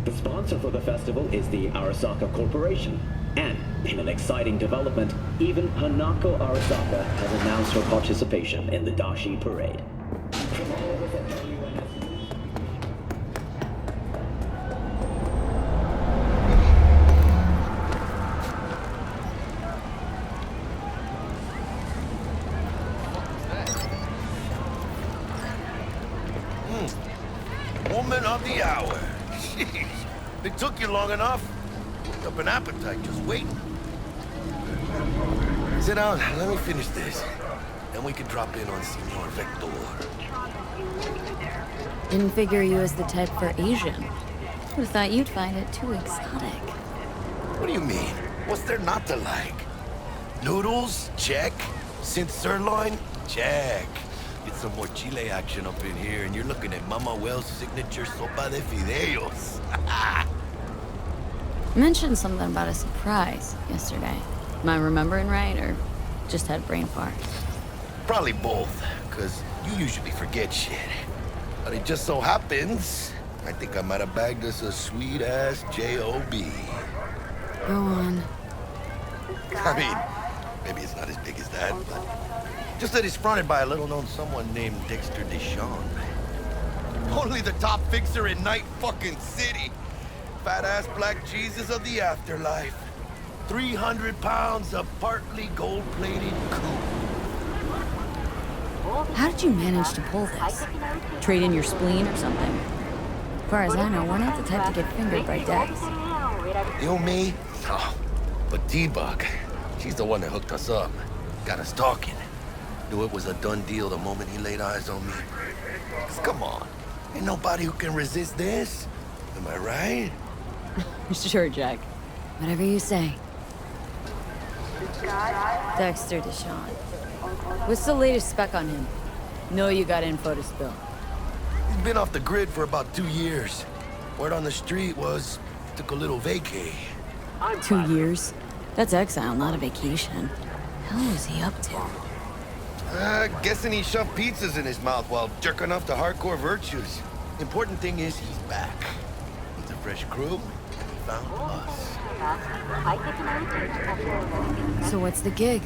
The sponsor for the festival is the Arasaka Corporation. And, in an exciting development, even Hanako Arasaka has announced her participation in the Dashi Parade. From all of us at WNS News. Woman of the hour. Jeez. It took you long enough. Worked up an appetite just waiting. Sit down. Let me finish this. Then we can drop in on Senor Vector. Didn't figure you as the type for Asian. Would've thought you'd find it too exotic. What do you mean? What's there not to like? Noodles? Check. Synth sirloin? Check. Get some more chile action up in here, and you're looking at Mama Wells' signature sopa de fideos. You mentioned something about a surprise yesterday. Am I remembering right, or just had brain fart? Probably both, because you usually forget shit. But it just so happens, I think I might have bagged us a sweet-ass J.O.B. Go on. I mean, maybe it's not as big as that, but just that it's fronted by a little-known someone named Dexter Deshawn. Only the top fixer in Night fucking City. Fat-ass black Jesus of the afterlife. 300 pounds of partly gold-plated coupe. How did you manage to pull this? Trade in your spleen or something? As far as I know, we're not the type to get fingered by Dex. You, me? Oh, but T-Bug, she's the one that hooked us up. Got us talking. Knew it was a done deal the moment he laid eyes on me. 'Cause come on, ain't nobody who can resist this. Am I right? Sure, Jack. Whatever you say. Dexter Deshawn. What's the latest spec on him? Know you got info to spill. He's been off the grid for about 2 years. Word on the street was, took a little vacay. 2 years? That's exile, not a vacation. Hell was he up to? Guessing he shoved pizzas in his mouth while jerking off to hardcore virtues. Important thing is he's back. With a fresh crew, he found us. So what's the gig?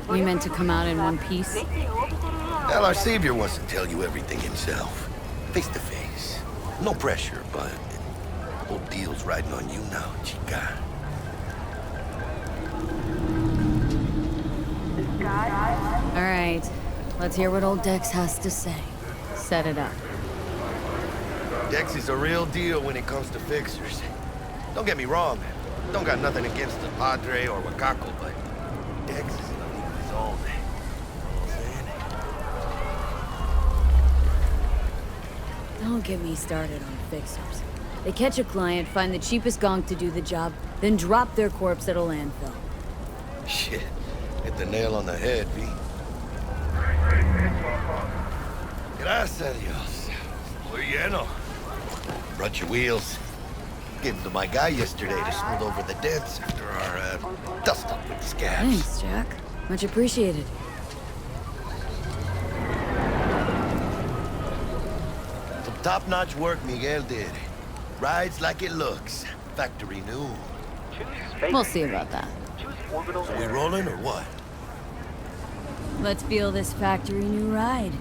You meant to come out in one piece? Well, our savior wants to tell you everything himself. Face to face. No pressure, but Couple deals riding on you now, chica. All right, let's hear what old Dex has to say. Set it up. Dex is a real deal when it comes to fixers. Don't get me wrong, don't got nothing against the Padre or Wakako, but Dex is in a league of his own. Don't get me started on fixers. They catch a client, find the cheapest gonk to do the job, then drop their corpse at a landfill. Shit, hit the nail on the head, V. Gracias a Dios. Muy lleno. Brought your wheels. Gave them to my guy yesterday to smooth over the dents after our dust-up with scabs. Thanks, Jack. Much appreciated. Some top-notch work Miguel did. Rides like it looks. Factory new. We'll see about that. Are we rolling or what? Let's feel this factory new ride.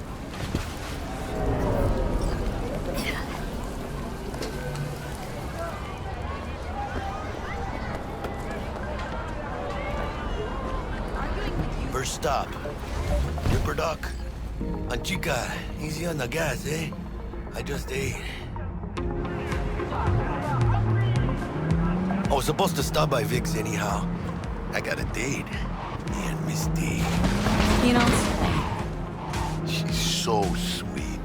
First stop. Ripper Dock. Chica, easy on the gas, eh? I just ate. I was supposed to stop by Vic's anyhow. I got a date. Me and Miss D. You don't say. She's so sweet.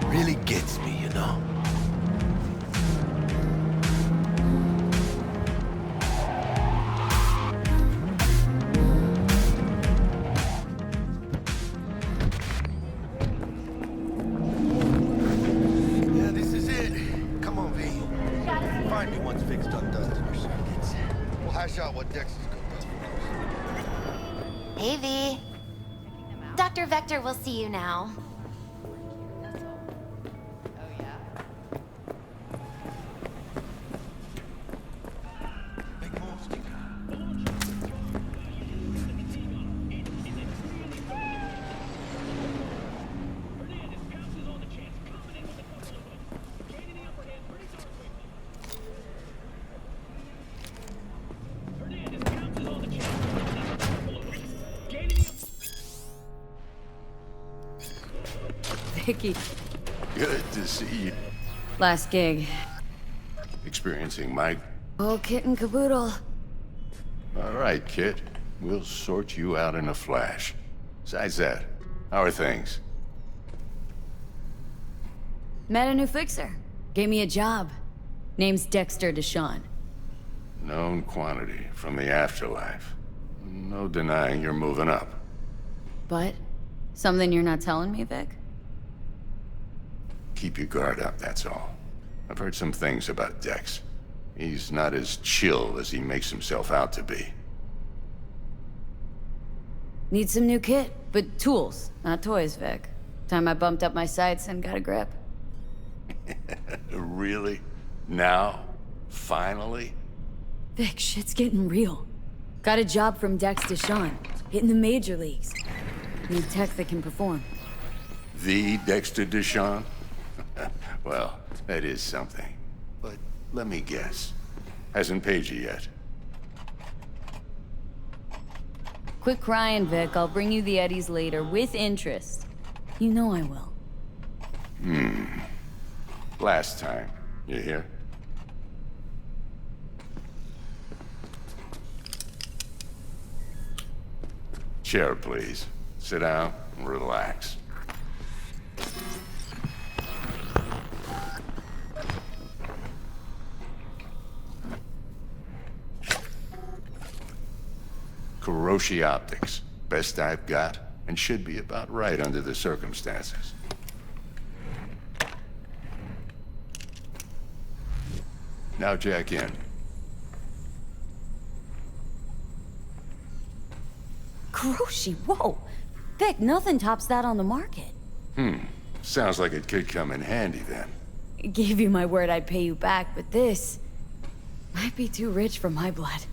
Really gets me, you know? Yeah, this is it. Come on, V. Find me once Vic's done your circuits. We'll hash out what Dex is cooked up. Hey, V. Dr. Vector will see you now. Vicky. Good to see you. Last gig. Experiencing my... Oh, kit and caboodle. All right, kid. We'll sort you out in a flash. Besides that, how are things? Met a new fixer. Gave me a job. Name's Dexter Deshawn. Known quantity from the afterlife. No denying you're moving up. But? Something you're not telling me, Vic? Keep your guard up, that's all. I've heard some things about Dex. He's not as chill as he makes himself out to be. Need some new kit, but tools, not toys, Vic. Time I bumped up my sights and got a grip. Really? Now? Finally? Vic, shit's getting real. Got a job from Dex Deshawn, hitting the major leagues. Need tech that can perform. The Dexter Deshawn? Well, that is something. But let me guess. Hasn't paid you yet. Quit crying, Vic. I'll bring you the eddies later, with interest. You know I will. Last time. You hear? Chair, please. Sit down and relax. Kuroshi Optics. Best I've got, and should be about right under the circumstances. Now jack in. Kuroshi, whoa! Vic, nothing tops that on the market. Sounds like it could come in handy then. Gave you my word I'd pay you back, but this might be too rich for my blood.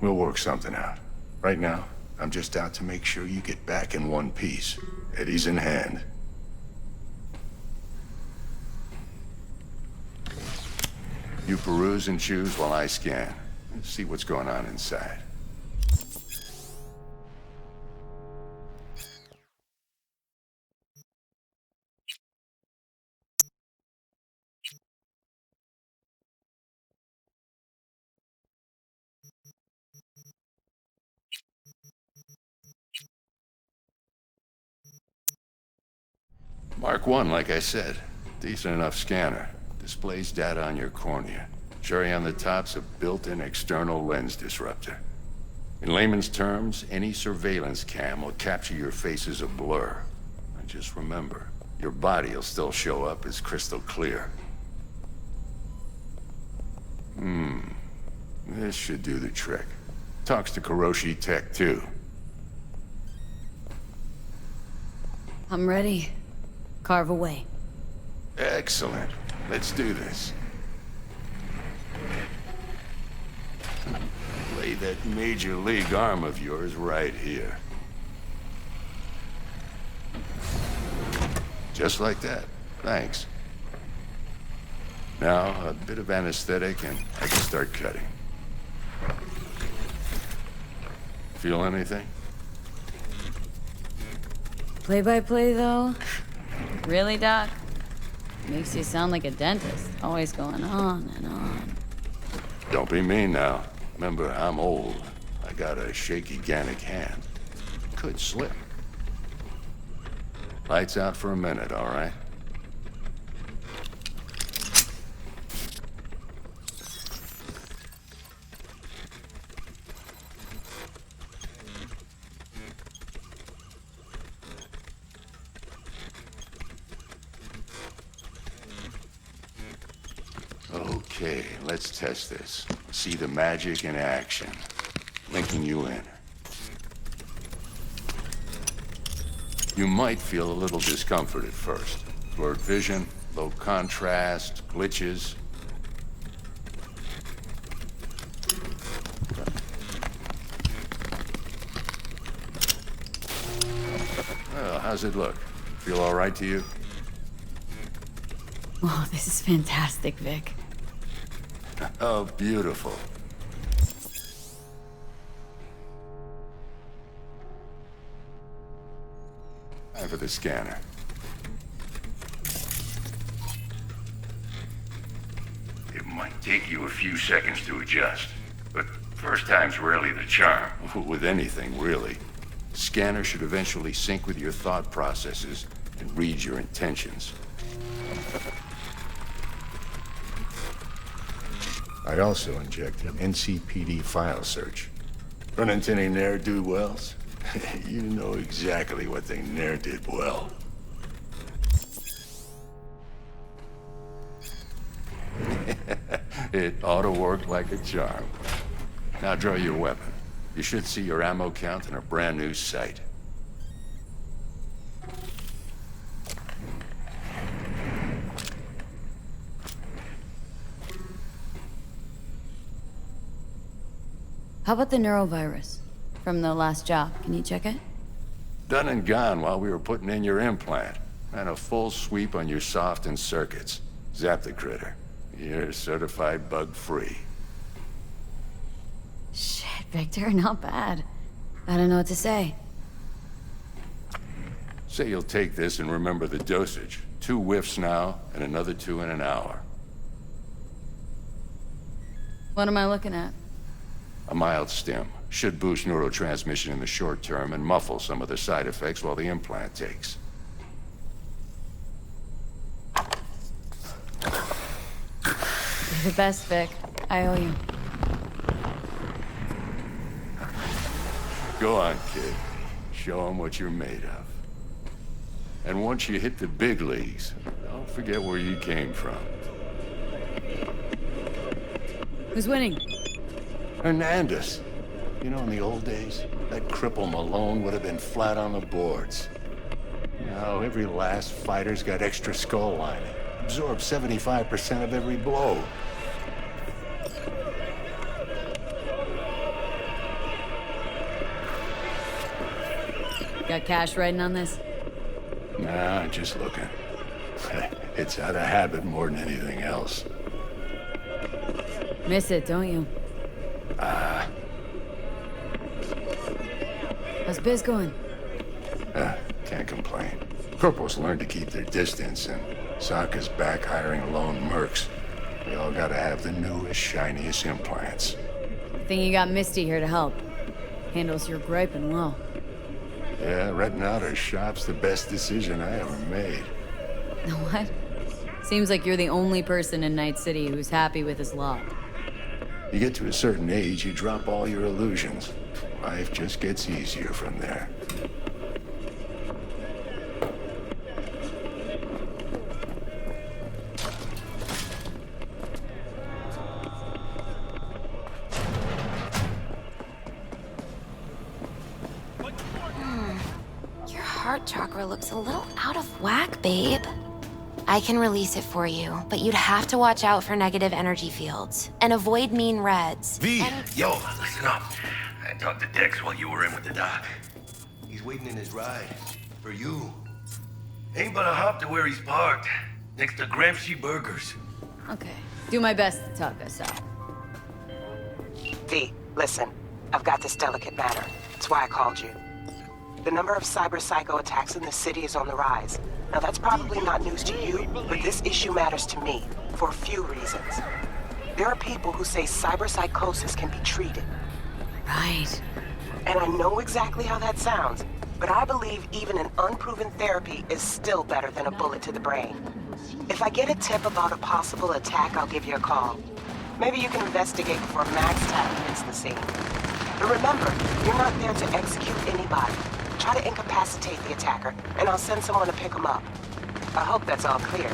We'll work something out. Right now, I'm just out to make sure you get back in one piece. Eddie's in hand. You peruse and choose while I scan. See what's going on inside. Mark 1, like I said. Decent enough scanner. Displays data on your cornea. Cherry on the top's a built-in external lens disruptor. In layman's terms, any surveillance cam will capture your face as a blur. And just remember, your body will still show up as crystal clear. This should do the trick. Talks to Kuroshi Tech, too. I'm ready. Carve away. Excellent. Let's do this. Lay that major league arm of yours right here. Just like that. Thanks. Now, a bit of anesthetic and I can start cutting. Feel anything? Play-by-play, though? Really, Doc? Makes you sound like a dentist, always going on and on. Don't be mean now. Remember, I'm old. I got a shaky Gannic hand. Could slip. Lights out for a minute, all right? Okay, let's test this. See the magic in action. Linking you in. You might feel a little discomfort at first. Blurred vision, low contrast, glitches. Well, how's it look? Feel all right to you? Oh, this is fantastic, Vic. Oh, beautiful. Time for the scanner. It might take you a few seconds to adjust, but first time's rarely the charm. With anything, really. Scanner should eventually sync with your thought processes and read your intentions. I also inject an NCPD file search. Run into any ne'er-do-wells? You know exactly what they ne'er did well. It ought to work like a charm. Now draw your weapon. You should see your ammo count in a brand new sight. How about the neurovirus from the last job? Can you check it? Done and gone while we were putting in your implant. And a full sweep on your soft and circuits. Zap the critter. You're certified bug-free. Shit, Victor, not bad. I don't know what to say. Say you'll take this and remember the dosage. 2 whiffs now, and another 2 in an hour. What am I looking at? A mild stim. Should boost neurotransmission in the short term and muffle some of the side effects while the implant takes. You're the best, Vic. I owe you. Go on, kid. Show them what you're made of. And once you hit the big leagues, don't forget where you came from. Who's winning? Hernandez. You know, in the old days, that cripple Malone would have been flat on the boards. Now, every last fighter's got extra skull lining. Absorbs 75% of every blow. Got cash writing on this? Nah, just looking. It's out of habit more than anything else. Miss it, don't you? How's biz going? Can't complain. Corporals learn to keep their distance, and Sokka's back hiring lone mercs. We all gotta have the newest, shiniest implants. Think you got Misty here to help. Handles your griping well. Yeah, renting out her shop's the best decision I ever made. What? Seems like you're the only person in Night City who's happy with his lot. You get to a certain age, you drop all your illusions. Life just gets easier from there. Your heart chakra looks a little out of whack, babe. I can release it for you, but you'd have to watch out for negative energy fields and avoid mean reds. V, yo, listen up. I talked to Dex while you were in with the doc. He's waiting in his ride. For you. Ain't but a hop to where he's parked. Next to Gramsci Burgers. Okay. Do my best to talk us out. V, listen. I've got this delicate matter. That's why I called you. The number of cyber-psycho attacks in the city is on the rise. Now that's probably not news to you, but this issue matters to me for a few reasons. There are people who say cyberpsychosis can be treated. Right. And I know exactly how that sounds, but I believe even an unproven therapy is still better than a bullet to the brain. If I get a tip about a possible attack, I'll give you a call. Maybe you can investigate before Max Tap hits the scene. But remember, you're not there to execute anybody. Try to incapacitate the attacker, and I'll send someone to pick him up. I hope that's all clear.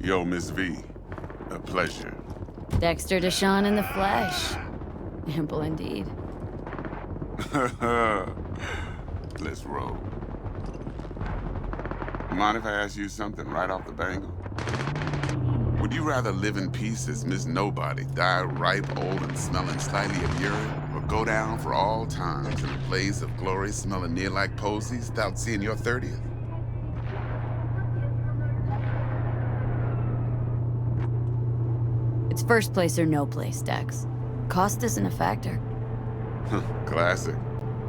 Yo, Miss V. A pleasure. Dexter Deshawn in the flesh. Ample indeed. Let's roll. Mind if I ask you something right off the bangle? Would you rather live in peace as Miss Nobody, die ripe, old, and smelling slightly of urine, or go down for all times in a blaze of glory smelling near like posies without seeing your 30th? It's first place or no place, Dex. Cost isn't a factor. Classic.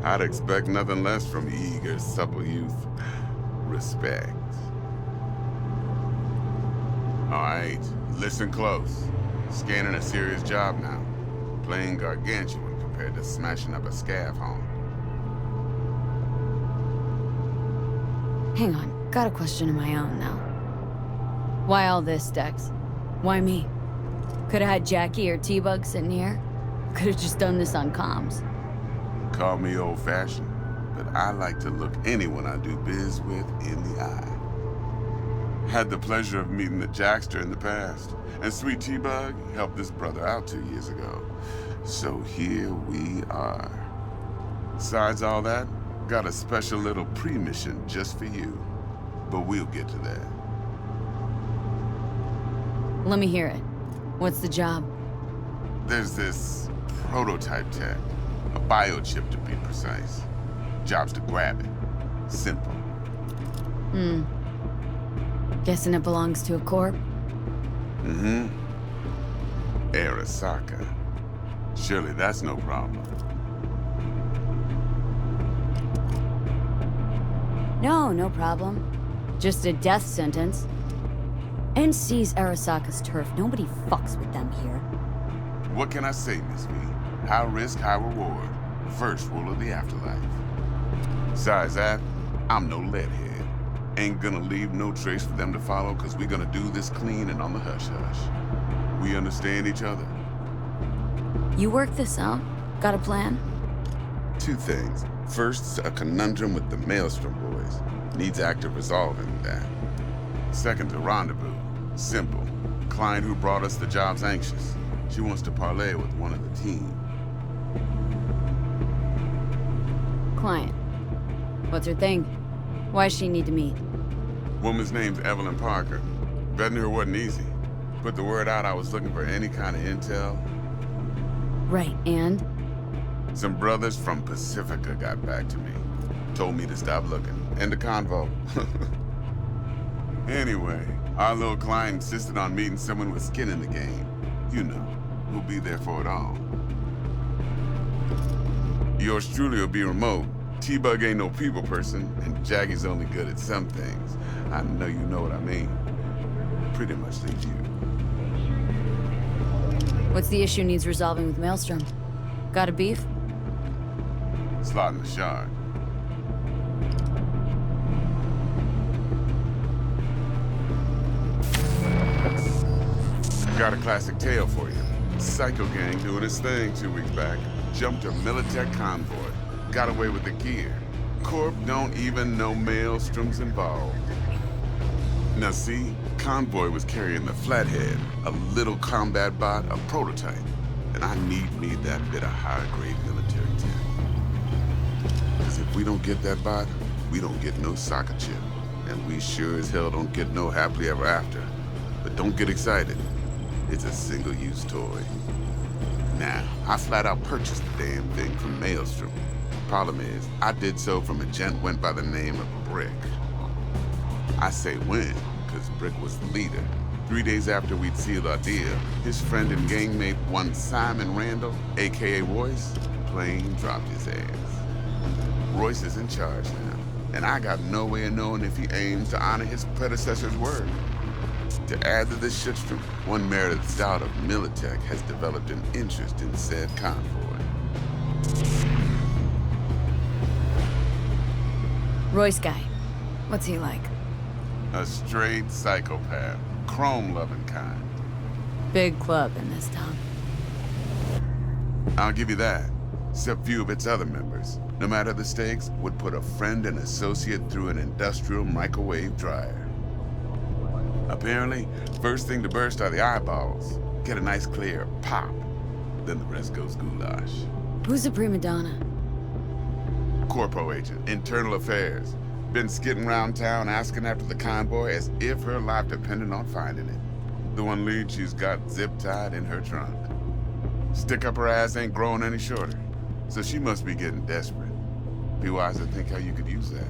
I'd expect nothing less from eager, supple youth. Respect. All right, listen close. Scanning a serious job now. Playing gargantuan compared to smashing up a scav home. Hang on, got a question of my own now. Why all this, Dex? Why me? Could've had Jackie or T-Bug sitting here. Could've just done this on comms. Call me old-fashioned, but I like to look anyone I do biz with in the eye. Had the pleasure of meeting the Jackster in the past, and Sweet T-Bug helped this brother out 2 years ago. So here we are. Besides all that, got a special little pre-mission just for you. But we'll get to that. Let me hear it. What's the job? There's this prototype tech. A biochip, to be precise. Job's to grab it. Simple. Guessing it belongs to a corp? Mm-hmm. Arasaka. Surely that's no problem. No problem. Just a death sentence. NC's Arasaka's turf. Nobody fucks with them here. What can I say, Miss V? High risk, high reward. First rule of the afterlife. Besides that, I'm no leadhead. Ain't gonna leave no trace for them to follow, cause we're gonna do this clean and on the hush-hush. We understand each other. You work this out? Got a plan? Two things. First, a conundrum with the Maelstrom boys. Needs active resolving that. Second, a rendezvous. Simple. Client who brought us the job's anxious. She wants to parlay with one of the team. Client. What's her thing? Why's she need to meet? Woman's name's Evelyn Parker. Betting her wasn't easy. Put the word out I was looking for any kind of intel. Right, and? Some brothers from Pacifica got back to me. Told me to stop looking. End of convo. Anyway, our little client insisted on meeting someone with skin in the game. You know, who'll be there for it all. Yours truly will be remote. T-Bug ain't no people person, and Jaggy's only good at some things. I know you know what I mean. Pretty much leaves you. What's the issue needs resolving with Maelstrom? Got a beef? Slotting the shard. Got a classic tale for you. Psycho gang doing its thing 2 weeks back. Jumped a Militech convoy. Got away with the gear. Corp don't even know Maelstrom's involved. Now see, convoy was carrying the Flathead, a little combat bot, a prototype. And I need me that bit of high-grade military tech. Because if we don't get that bot, we don't get no soccer chip. And we sure as hell don't get no happily ever after. But don't get excited. It's a single-use toy. Now, I flat out purchased the damn thing from Maelstrom. Problem is, I did so from a gent went by the name of Brick. I say when, because Brick was the leader. 3 days after we'd sealed our deal, his friend and gangmate, one Simon Randall, aka Royce, plain dropped his ass. Royce is in charge now, and I got no way of knowing if he aims to honor his predecessor's word. To add to this shitstorm, one Meredith Stout of Militech has developed an interest in said convoy. Royce guy. What's he like? A straight psychopath. Chrome-loving kind. Big club in this town. I'll give you that. Except few of its other members, no matter the stakes, would put a friend and associate through an industrial microwave dryer. Apparently, first thing to burst are the eyeballs. Get a nice clear pop. Then the rest goes goulash. Who's a prima donna? Corpo agent, internal affairs. Been skidding around town asking after the convoy as if her life depended on finding it. The one lead she's got zip-tied in her trunk. Stick up her ass ain't growing any shorter. So she must be getting desperate. Be wise to think how you could use that.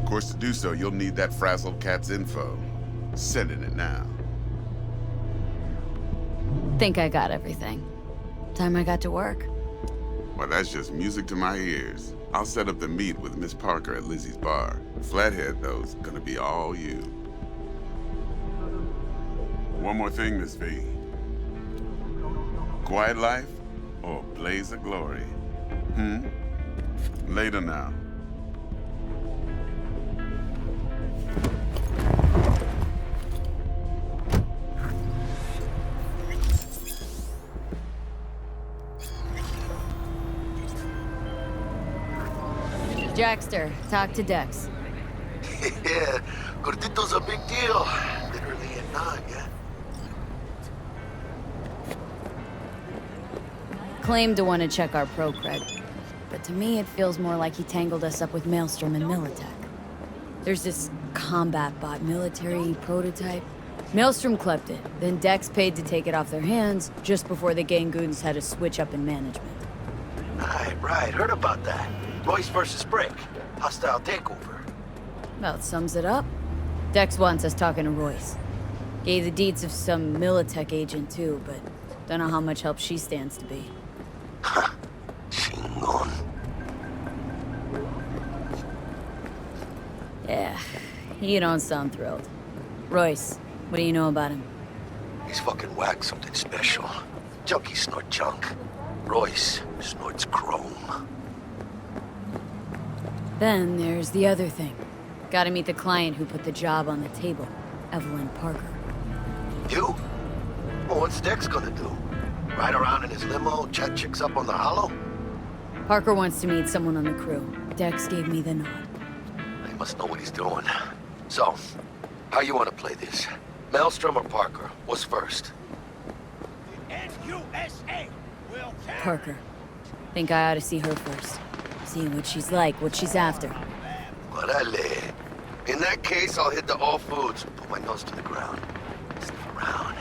Of course, to do so, you'll need that frazzled cat's info. Sending it now. Think I got everything. Time I got to work. Well, that's just music to my ears. I'll set up the meet with Miss Parker at Lizzie's bar. Flathead, though's gonna be all you. One more thing, Miss V. Quiet life or blaze of glory? Later now. Jackster, talk to Dex. Yeah, Gordito's a big deal. Literally a nod, yeah? Claimed to want to check our pro cred, but to me it feels more like he tangled us up with Maelstrom and Militech. There's this combat bot military prototype. Maelstrom clept it, then Dex paid to take it off their hands just before the Gangoons had a switch up in management. Right, heard about that. Royce versus Brick. Hostile takeover. About sums it up. Dex wants us talking to Royce. Gave the deets of some Militech agent too, but don't know how much help she stands to be. Chingon. Yeah, you don't sound thrilled. Royce, what do you know about him? He's fucking whack, something special. Junkies snort junk. Royce snorts chrome. Then there's the other thing. Gotta meet the client who put the job on the table, Evelyn Parker. You? Well, what's Dex gonna do? Ride around in his limo, chat chicks up on the hollow? Parker wants to meet someone on the crew. Dex gave me the nod. He must know what he's doing. So, how you want to play this? Maelstrom or Parker? What's first? NUSA will Parker. Think I ought to see her first. See what she's like, what she's after. Orale. In that case, I'll hit the all foods. Put my nose to the ground. Sniff around.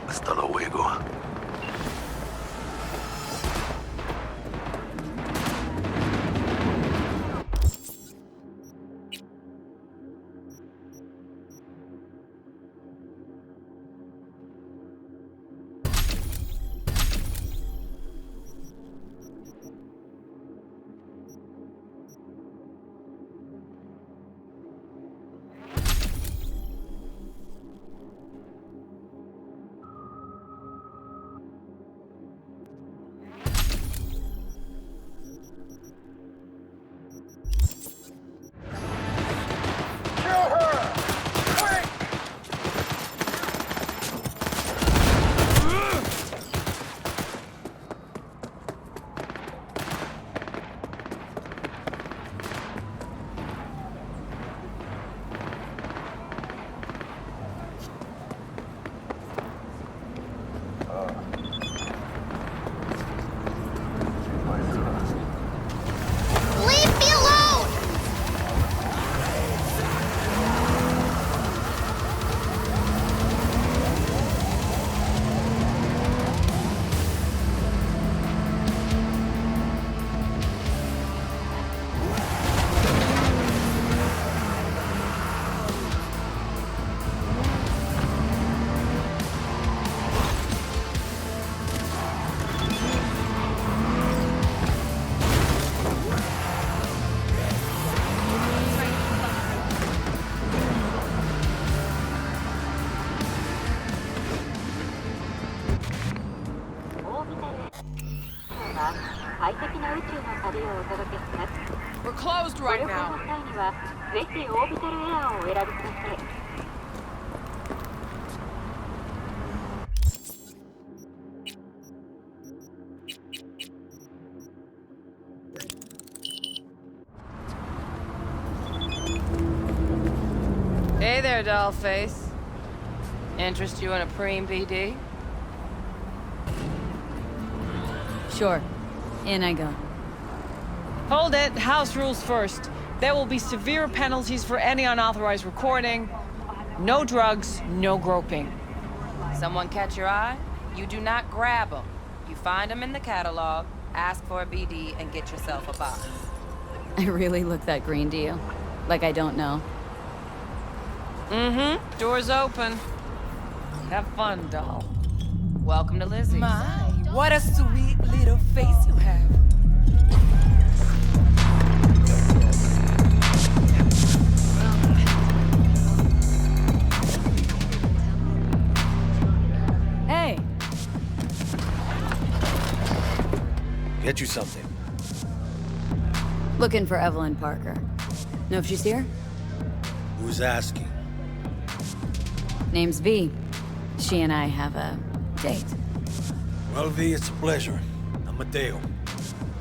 Hasta luego. We're closed right now. Hey there, dollface. Interest you in a preem BD? Sure. In I go. Hold it. House rules first. There will be severe penalties for any unauthorized recording. No drugs, no groping. Someone catch your eye? You do not grab them. You find them in the catalog, ask for a BD, and get yourself a box. I really look that green to you? Like I don't know. Mm-hmm. Door's open. Have fun, doll. Welcome to Lizzie's. My, what a sweet little face you have. Hey! Get you something. Looking for Evelyn Parker. Know if she's here? Who's asking? Name's V. She and I have a date. Well, V, it's a pleasure. I'm Mateo.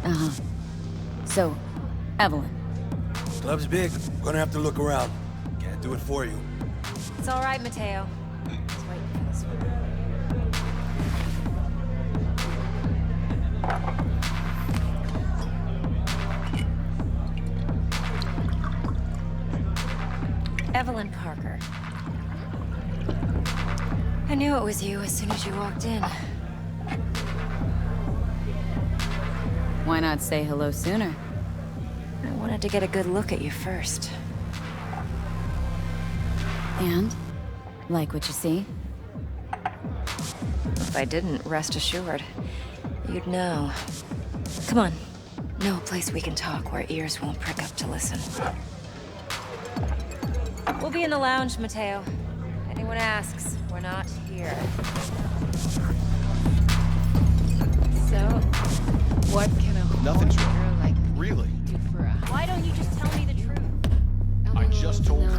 Uh-huh. So, Evelyn. Club's big. Gonna have to look around. Can't do it for you. It's all right, Mateo. Just wait for this one. Evelyn Parker. I knew it was you as soon as you walked in. Why not say hello sooner? I wanted to get a good look at you first. And? Like what you see? If I didn't, rest assured, you'd know. Come on. Know a place we can talk where ears won't prick up to listen. We'll be in the lounge, Mateo. Anyone asks, we're not here. So, what can a Nothing's horny wrong. girl like Really? do for a... Why don't you just tell me the truth? I just told you.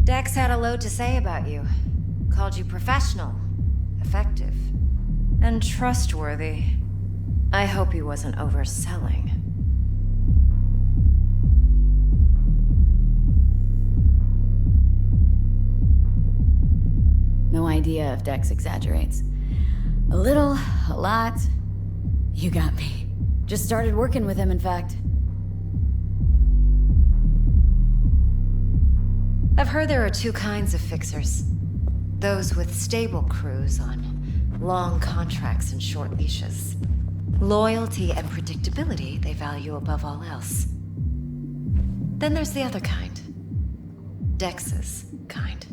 Dex had a load to say about you. Called you professional, effective, and trustworthy. I hope he wasn't overselling. No idea if Dex exaggerates. A little, a lot. You got me. Just started working with him, in fact. I've heard there are two kinds of fixers. Those with stable crews on long contracts and short leashes. Loyalty and predictability they value above all else. Then there's the other kind. Dex's kind.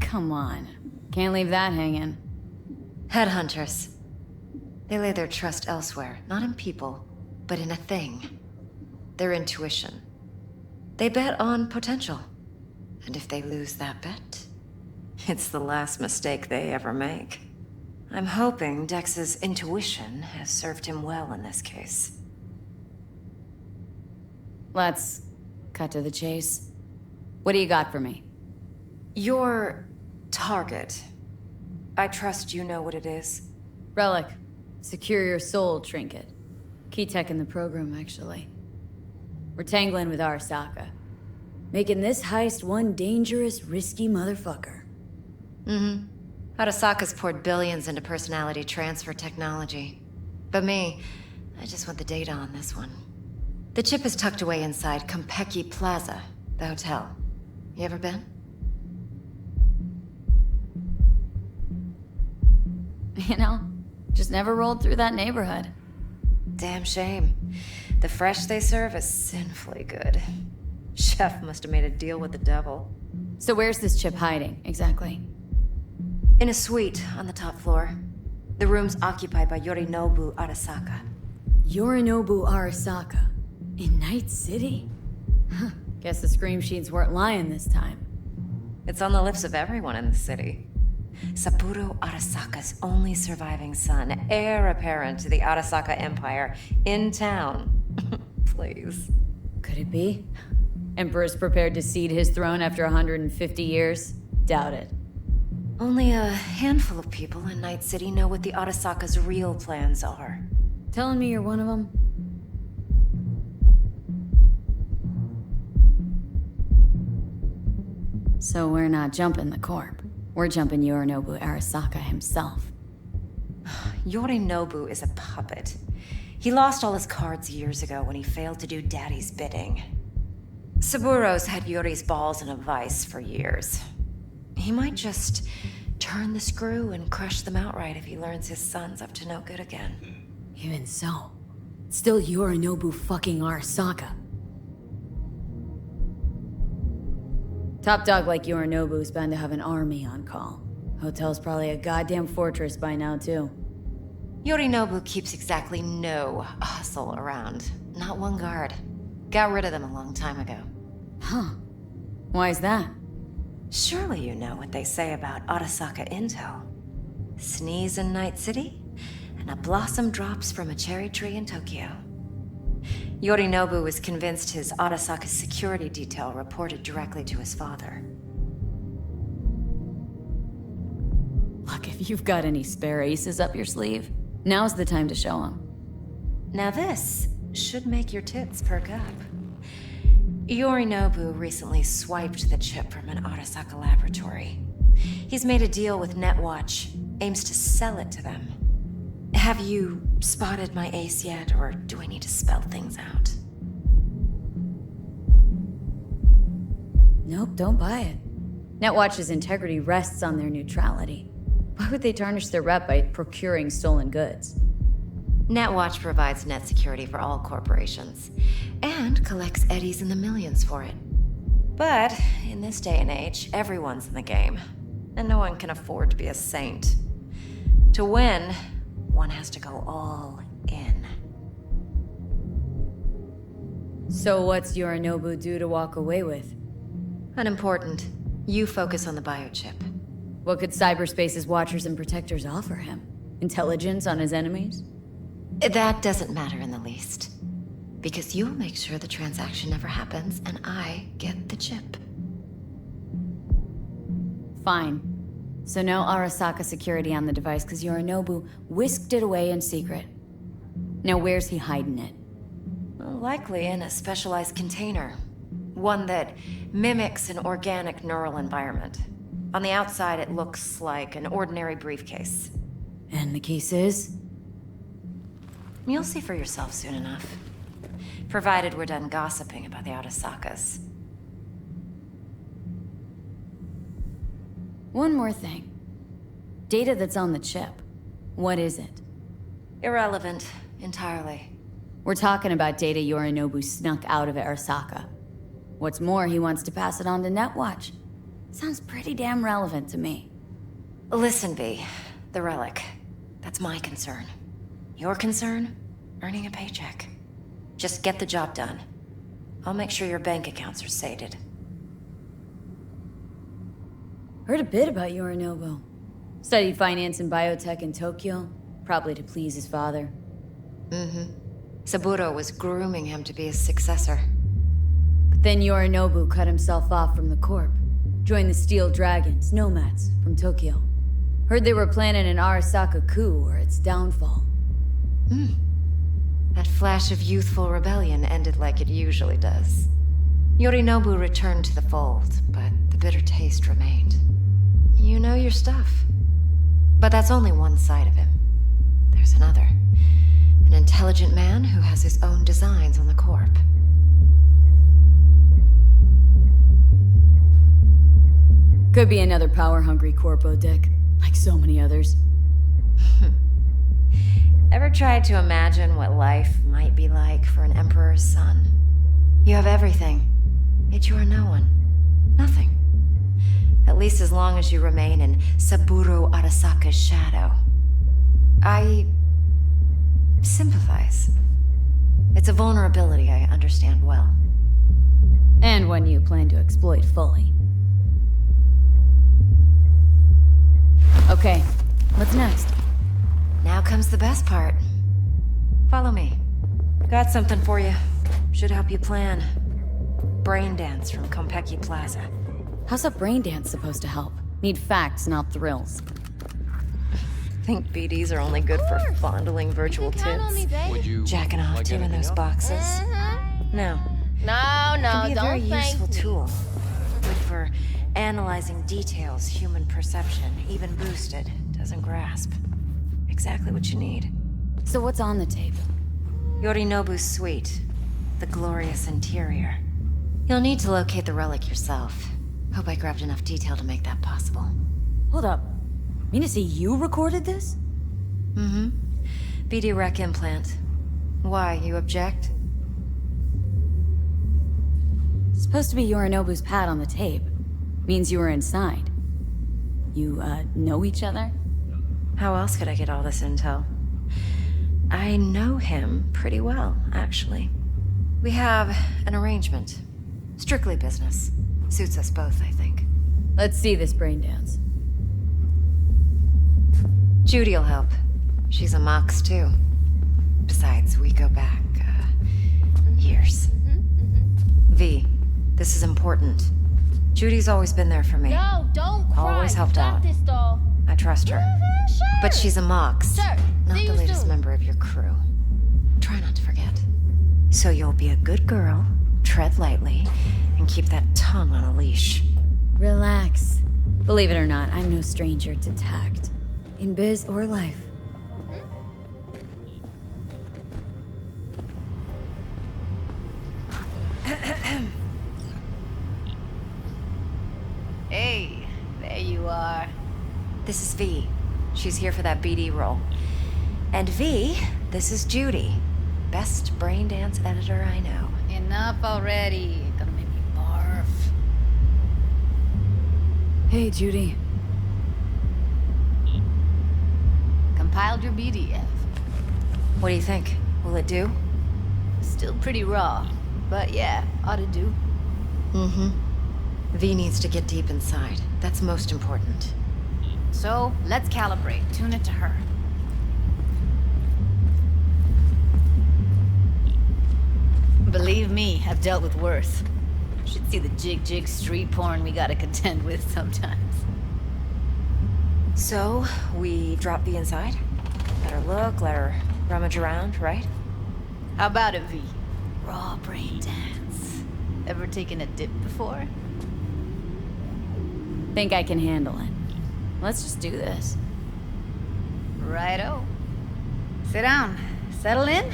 Come on. Can't leave that hanging. Headhunters. They lay their trust elsewhere, not in people, but in a thing. Their intuition. They bet on potential. And if they lose that bet, it's the last mistake they ever make. I'm hoping Dex's intuition has served him well in this case. Let's cut to the chase. What do you got for me? Your target. I trust you know what it is. Relic. Secure your soul trinket. Key tech in the program, actually. We're tangling with Arasaka. Making this heist one dangerous, risky motherfucker. Mm-hmm. Arasaka's poured billions into personality transfer technology. But me, I just want the data on this one. The chip is tucked away inside Konpeki Plaza, the hotel. You ever been? You know, just never rolled through that neighborhood. Damn shame. The fresh they serve is sinfully good. Chef must have made a deal with the devil. So where's this chip hiding, exactly? In a suite on the top floor. The room's occupied by Yorinobu Arasaka. Yorinobu Arasaka? In Night City? Huh. Guess the scream sheets weren't lying this time. It's on the lips of everyone in the city. Saburo Arasaka's only surviving son, heir apparent to the Arasaka Empire, in town. Please. Could it be? Emperor's prepared to cede his throne after 150 years? Doubt it. Only a handful of people in Night City know what the Arasaka's real plans are. Telling me you're one of them? So we're not jumping the corp. We're jumping Yorinobu Arasaka himself. Yorinobu is a puppet. He lost all his cards years ago when he failed to do Daddy's bidding. Saburo's had Yuri's balls in a vice for years. He might just turn the screw and crush them outright if he learns his son's up to no good again. Even so, it's still Yorinobu fucking Arasaka. Top dog like Yorinobu's bound to have an army on call. Hotel's probably a goddamn fortress by now, too. Yorinobu keeps exactly no hustle around. Not one guard. Got rid of them a long time ago. Huh. Why is that? Surely you know what they say about Arasaka intel. Sneeze in Night City, and a blossom drops from a cherry tree in Tokyo. Yorinobu was convinced his Arasaka security detail reported directly to his father. Look, if you've got any spare aces up your sleeve, now's the time to show them. Now this should make your tits perk up. Yorinobu recently swiped the chip from an Arasaka laboratory. He's made a deal with Netwatch, aims to sell it to them. Have you spotted my ace yet, or do I need to spell things out? Nope, don't buy it. Netwatch's integrity rests on their neutrality. Why would they tarnish their rep by procuring stolen goods? Netwatch provides net security for all corporations, and collects eddies in the millions for it. But in this day and age, everyone's in the game, and no one can afford to be a saint. To win, one has to go all in. So what's Yorinobu due to walk away with? Unimportant. You focus on the biochip. What could cyberspace's watchers and protectors offer him? Intelligence on his enemies? That doesn't matter in the least. Because you'll make sure the transaction never happens, and I get the chip. Fine. So no Arasaka security on the device, because Yorinobu whisked it away in secret. Now where's he hiding it? Likely in a specialized container. One that mimics an organic neural environment. On the outside, it looks like an ordinary briefcase. And the case is? You'll see for yourself soon enough. Provided we're done gossiping about the Arasakas. One more thing. Data that's on the chip. What is it? Irrelevant, entirely. We're talking about data Yorinobu snuck out of Arasaka. What's more, he wants to pass it on to Netwatch. Sounds pretty damn relevant to me. Listen, V. The relic. That's my concern. Your concern? Earning a paycheck. Just get the job done. I'll make sure your bank accounts are sated. Heard a bit about Yorinobu. Studied finance and biotech in Tokyo, probably to please his father. Mm-hmm. Saburo was grooming him to be his successor. But then Yorinobu cut himself off from the Corp. Joined the Steel Dragons, nomads, from Tokyo. Heard they were planning an Arasaka coup or its downfall. That flash of youthful rebellion ended like it usually does. Yorinobu returned to the fold, but the bitter taste remained. You know your stuff. But that's only one side of him. There's another. An intelligent man who has his own designs on the Corp. Could be another power-hungry corpo dick, like so many others. Ever tried to imagine what life might be like for an emperor's son? You have everything, yet you are no one. Nothing. At least as long as you remain in Saburo Arasaka's shadow. I sympathize. It's a vulnerability I understand well. And one you plan to exploit fully. Okay, what's next? Now comes the best part. Follow me. Got something for you. Should help you plan. Brain dance from Konpeki Plaza. How's a brain dance supposed to help? Need facts, not thrills. Think BDs are only good for fondling virtual tits? Jacking off to in those boxes? No. No, It can be a don't very thank useful me. tool. Good for analyzing details human perception, even boosted, doesn't grasp. Exactly what you need. So what's on the tape? Yorinobu's suite. The glorious interior. You'll need to locate the relic yourself. Hope I grabbed enough detail to make that possible. Hold up. Mean to say you recorded this? Mm-hmm. BD rec implant. Why, you object? It's supposed to be Yorinobu's pad on the tape. Means you were inside. You, know each other? How else could I get all this intel? I know him pretty well, actually. We have an arrangement. Strictly business. Suits us both, I think. Let's see this brain dance. Judy'll help. She's a Mox, too. Besides, we go back, years. V, this is important. Judy's always been there for me. No, don't cry. Always helped Got out. this, doll. I trust her. Sure. But she's a Mox. Sure. Not See the you latest soon. member of your crew. Try not to forget. So you'll be a good girl, tread lightly, and keep that tongue on a leash. Relax. Believe it or not, I'm no stranger to tact. In biz or life. Hey, there you are. This is V. She's here for that BD role. And V, this is Judy. Best brain dance editor I know. Enough already. Gonna make me barf. Hey, Judy. Compiled your BDF. What do you think? Will it do? Still pretty raw, but yeah, ought to do. Mm-hmm. V needs to get deep inside. That's most important. So, let's calibrate. Tune it to her. Believe me, I've dealt with worse. Should see the jig street porn we gotta contend with sometimes. So, we drop V inside? Let her look, let her rummage around, right? How about it, V? Raw brain dance. Ever taken a dip before? Think I can handle it. Let's just do this. Righto. Sit down, settle in,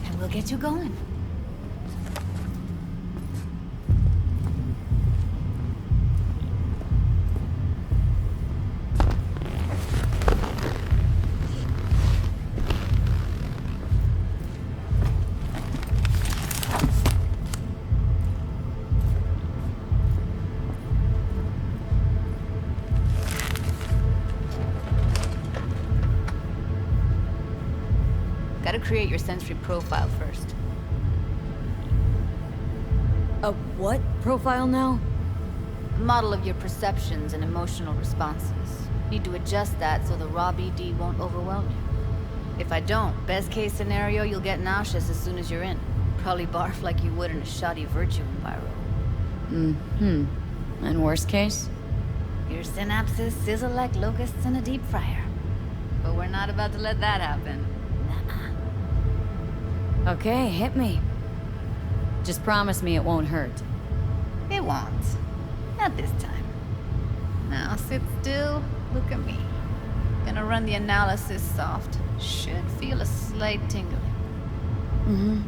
and we'll get you going. Gotta create your sensory profile first. A what profile now? A model of your perceptions and emotional responses. Need to adjust that so the raw BD won't overwhelm you. If I don't, best case scenario, you'll get nauseous as soon as you're in. Probably barf like you would in a shoddy virtue enviro. Mm-hmm. And worst case? Your synapses sizzle like locusts in a deep fryer. But we're not about to let that happen. Okay, hit me. Just promise me it won't hurt. It won't. Not this time. Now sit still, look at me. Gonna run the analysis soft. Should feel a slight tingling. Mm-hmm.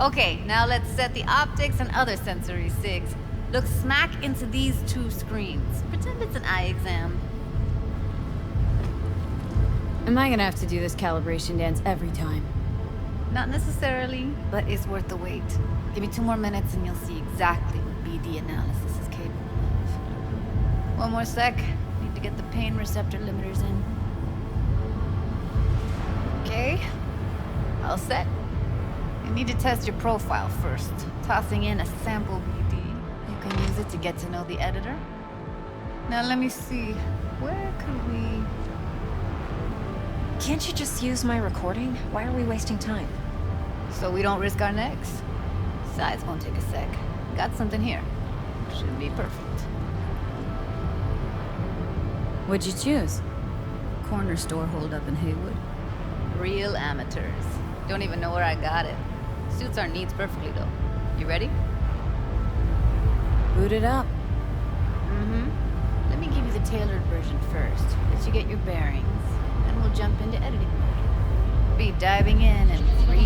Okay, now let's set the optics and other sensory sigs. Look smack into these two screens. Pretend it's an eye exam. Am I gonna have to do this calibration dance every time? Not necessarily, but it's worth the wait. Give me 2 more minutes and you'll see exactly what BD analysis is capable of. 1 more sec. Need to get the pain receptor limiters in. Okay. All set. You need to test your profile first. Tossing in a sample BD. You can use it to get to know the editor. Now let me see. Where could we... Can't you just use my recording? Why are we wasting time? So we don't risk our necks. Besides, won't take a sec. Got something here. Should be perfect. What'd you choose? Corner store holdup in Haywood. Real amateurs. Don't even know where I got it. Suits our needs perfectly, though. You ready? Boot it up. Mm-hmm. Let me give you the tailored version first. Let you get your bearings. Then we'll jump into editing mode. Be diving in 3, 2,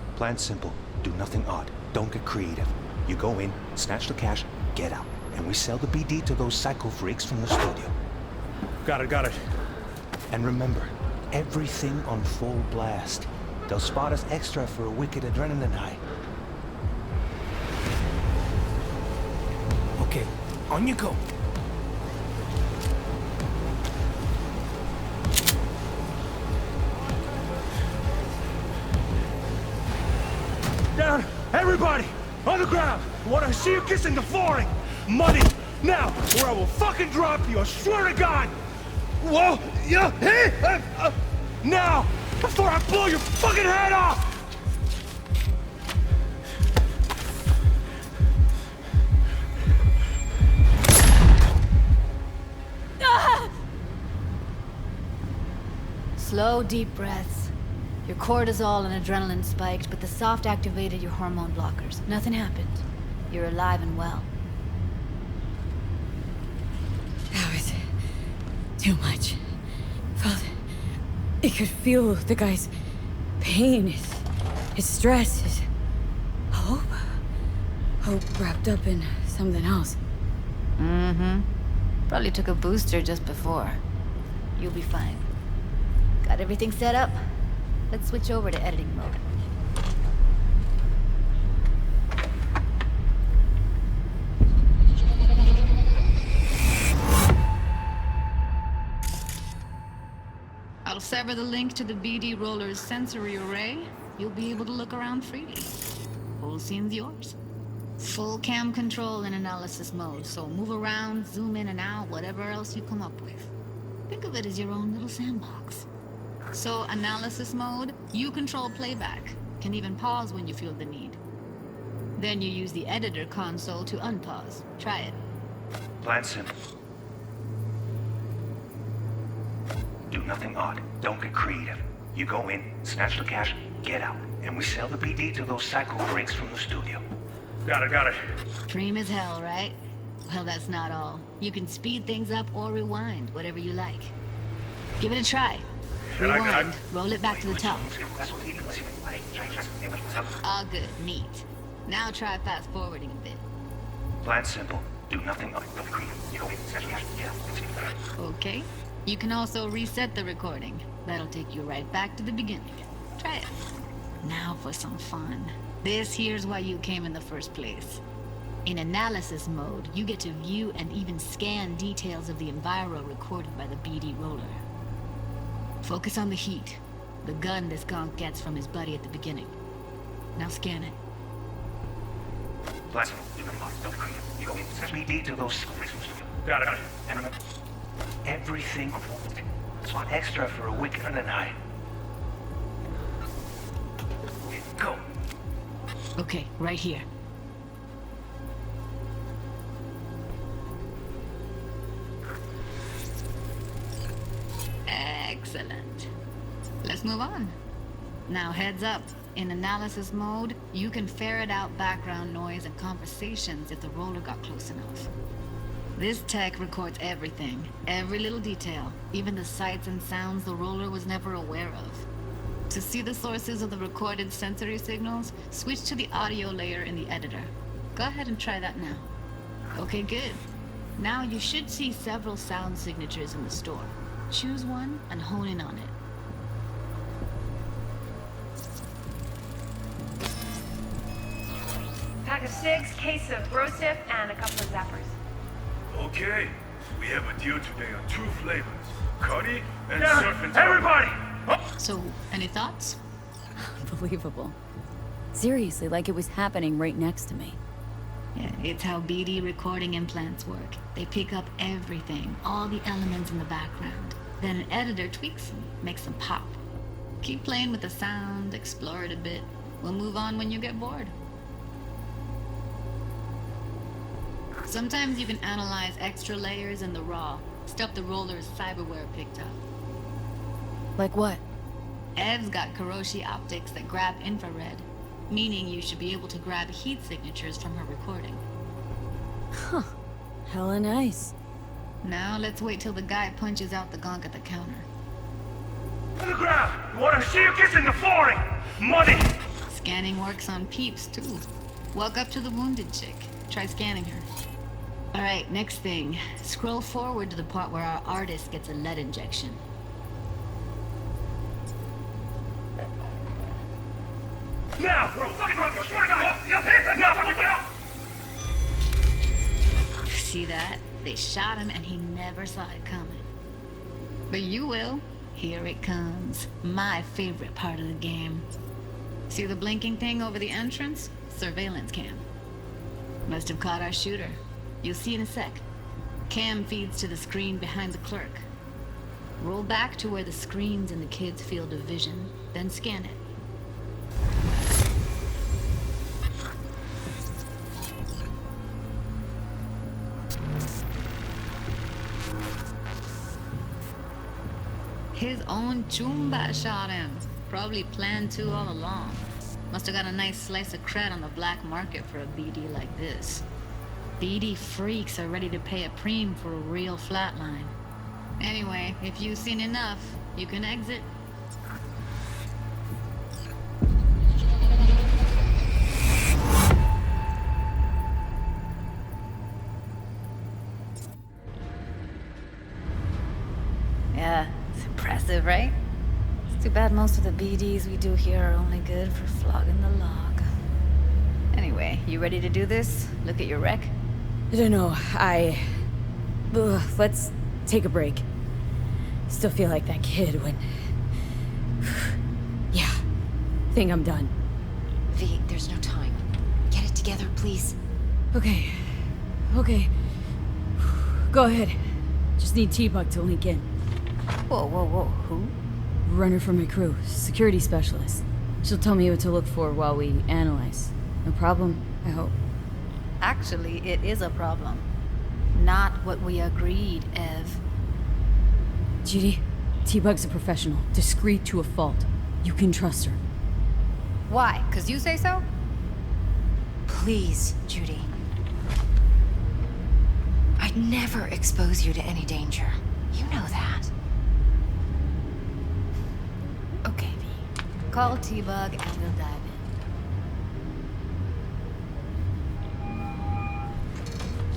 1. Plan simple. Do nothing odd. Don't get creative. You go in, snatch the cash, get out. And we sell the BD to those psycho freaks from the studio. Got it. And remember, everything on full blast. They'll spot us extra for a wicked adrenaline high. Okay, on you go. Down, everybody! On the ground! I want to see you kissing the flooring! Money! Now, or I will fucking drop you, I swear to God! Whoa! Yeah! Hey! Now! Before I blow your fucking head off! Slow, deep breaths. Your cortisol and adrenaline spiked, but the soft activated your hormone blockers. Nothing happened. You're alive and well. That was too much. I could feel the guy's pain, his stress, his hope. Hope wrapped up in something else. Mm-hmm. Probably took a booster just before. You'll be fine. Got everything set up? Let's switch over to editing mode. I'll sever the link to the BD Roller's sensory array. You'll be able to look around freely. Whole scene's yours. Full cam control in analysis mode, so move around, zoom in and out, whatever else you come up with. Think of it as your own little sandbox. So, analysis mode, you control playback. Can even pause when you feel the need. Then you use the editor console to unpause. Try it. Plan simple. Do nothing odd. Don't get creative. You go in, snatch the cash, get out. And we sell the BD to those psycho freaks from the studio. Got it. Dream as hell, right? Well, that's not all. You can speed things up or rewind, whatever you like. Give it a try. Rewind. Roll it back to the top. All good. Neat. Now try fast forwarding a bit. Plan simple. Do nothing odd. Don't get creative. You go in, snatch the cash, get out. Okay. You can also reset the recording. That'll take you right back to the beginning. Try it. Now for some fun. This here's why you came in the first place. In analysis mode, you get to view and even scan details of the enviro recorded by the BD roller. Focus on the heat, the gun this gonk gets from his buddy at the beginning. Now scan it. Plan simple. Do nothing odd. Don't get creative. You go in, snatch BD to those psycho freaks from the studio. Got it. And remember, everything avoided. Spot extra for a wickeder than I. Go. Okay, right here. Excellent. Let's move on. Now heads up. In analysis mode, you can ferret out background noise and conversations if the roller got close enough. This tech records everything, every little detail, even the sights and sounds the roller was never aware of. To see the sources of the recorded sensory signals, switch to the audio layer in the editor. Go ahead and try that now. Okay, good. Now you should see several sound signatures in the store. Choose one and hone in on it. Pack of 6, case of Brosif, and a couple of zappers. Okay. We have a deal today on 2 flavors. Cuddy and Down, Surf and everybody! So, any thoughts? Unbelievable. Seriously, like it was happening right next to me. Yeah, it's how BD recording implants work. They pick up everything, all the elements in the background. Then an editor tweaks them, makes them pop. Keep playing with the sound, explore it a bit. We'll move on when you get bored. Sometimes you can analyze extra layers in the raw, stuff the roller's cyberware picked up. Like what? Ev's got Kiroshi optics that grab infrared, meaning you should be able to grab heat signatures from her recording. Huh. Hella nice. Now let's wait till the guy punches out the gonk at the counter. On the ground! You wanna see you kissing the flooring! Money! Scanning works on peeps, too. Walk up to the wounded chick. Try scanning her. Alright, next thing. Scroll forward to the part where our artist gets a lead injection. Now! We're fucking run! I swear to God! Now! Fucking get out! See that? They shot him and he never saw it coming. But you will. Here it comes. My favorite part of the game. See the blinking thing over the entrance? Surveillance cam. Must have caught our shooter. You'll see in a sec. Cam feeds to the screen behind the clerk. Roll back to where the screen's in the kid's field of vision, then scan it. His own Chumba shot him. Probably planned to all along. Must have got a nice slice of cred on the black market for a BD like this. BD freaks are ready to pay a preem for a real flatline. Anyway, if you've seen enough, you can exit. Yeah, it's impressive, right? It's too bad most of the BDs we do here are only good for flogging the log. Anyway, you ready to do this? Look at your wreck? I don't know, let's take a break. Still feel like that kid when... Yeah, think I'm done. V, there's no time. Get it together, please. Okay. Go ahead. Just need T-Bug to link in. Whoa, who? Runner for my crew, security specialist. She'll tell me what to look for while we analyze. No problem, I hope. Actually, it is a problem. Not what we agreed, Ev. Judy, T-Bug's a professional, discreet to a fault. You can trust her. Why? 'Cause you say so? Please, Judy. I'd never expose you to any danger. You know that. Okay, V. Call T-Bug and we'll dive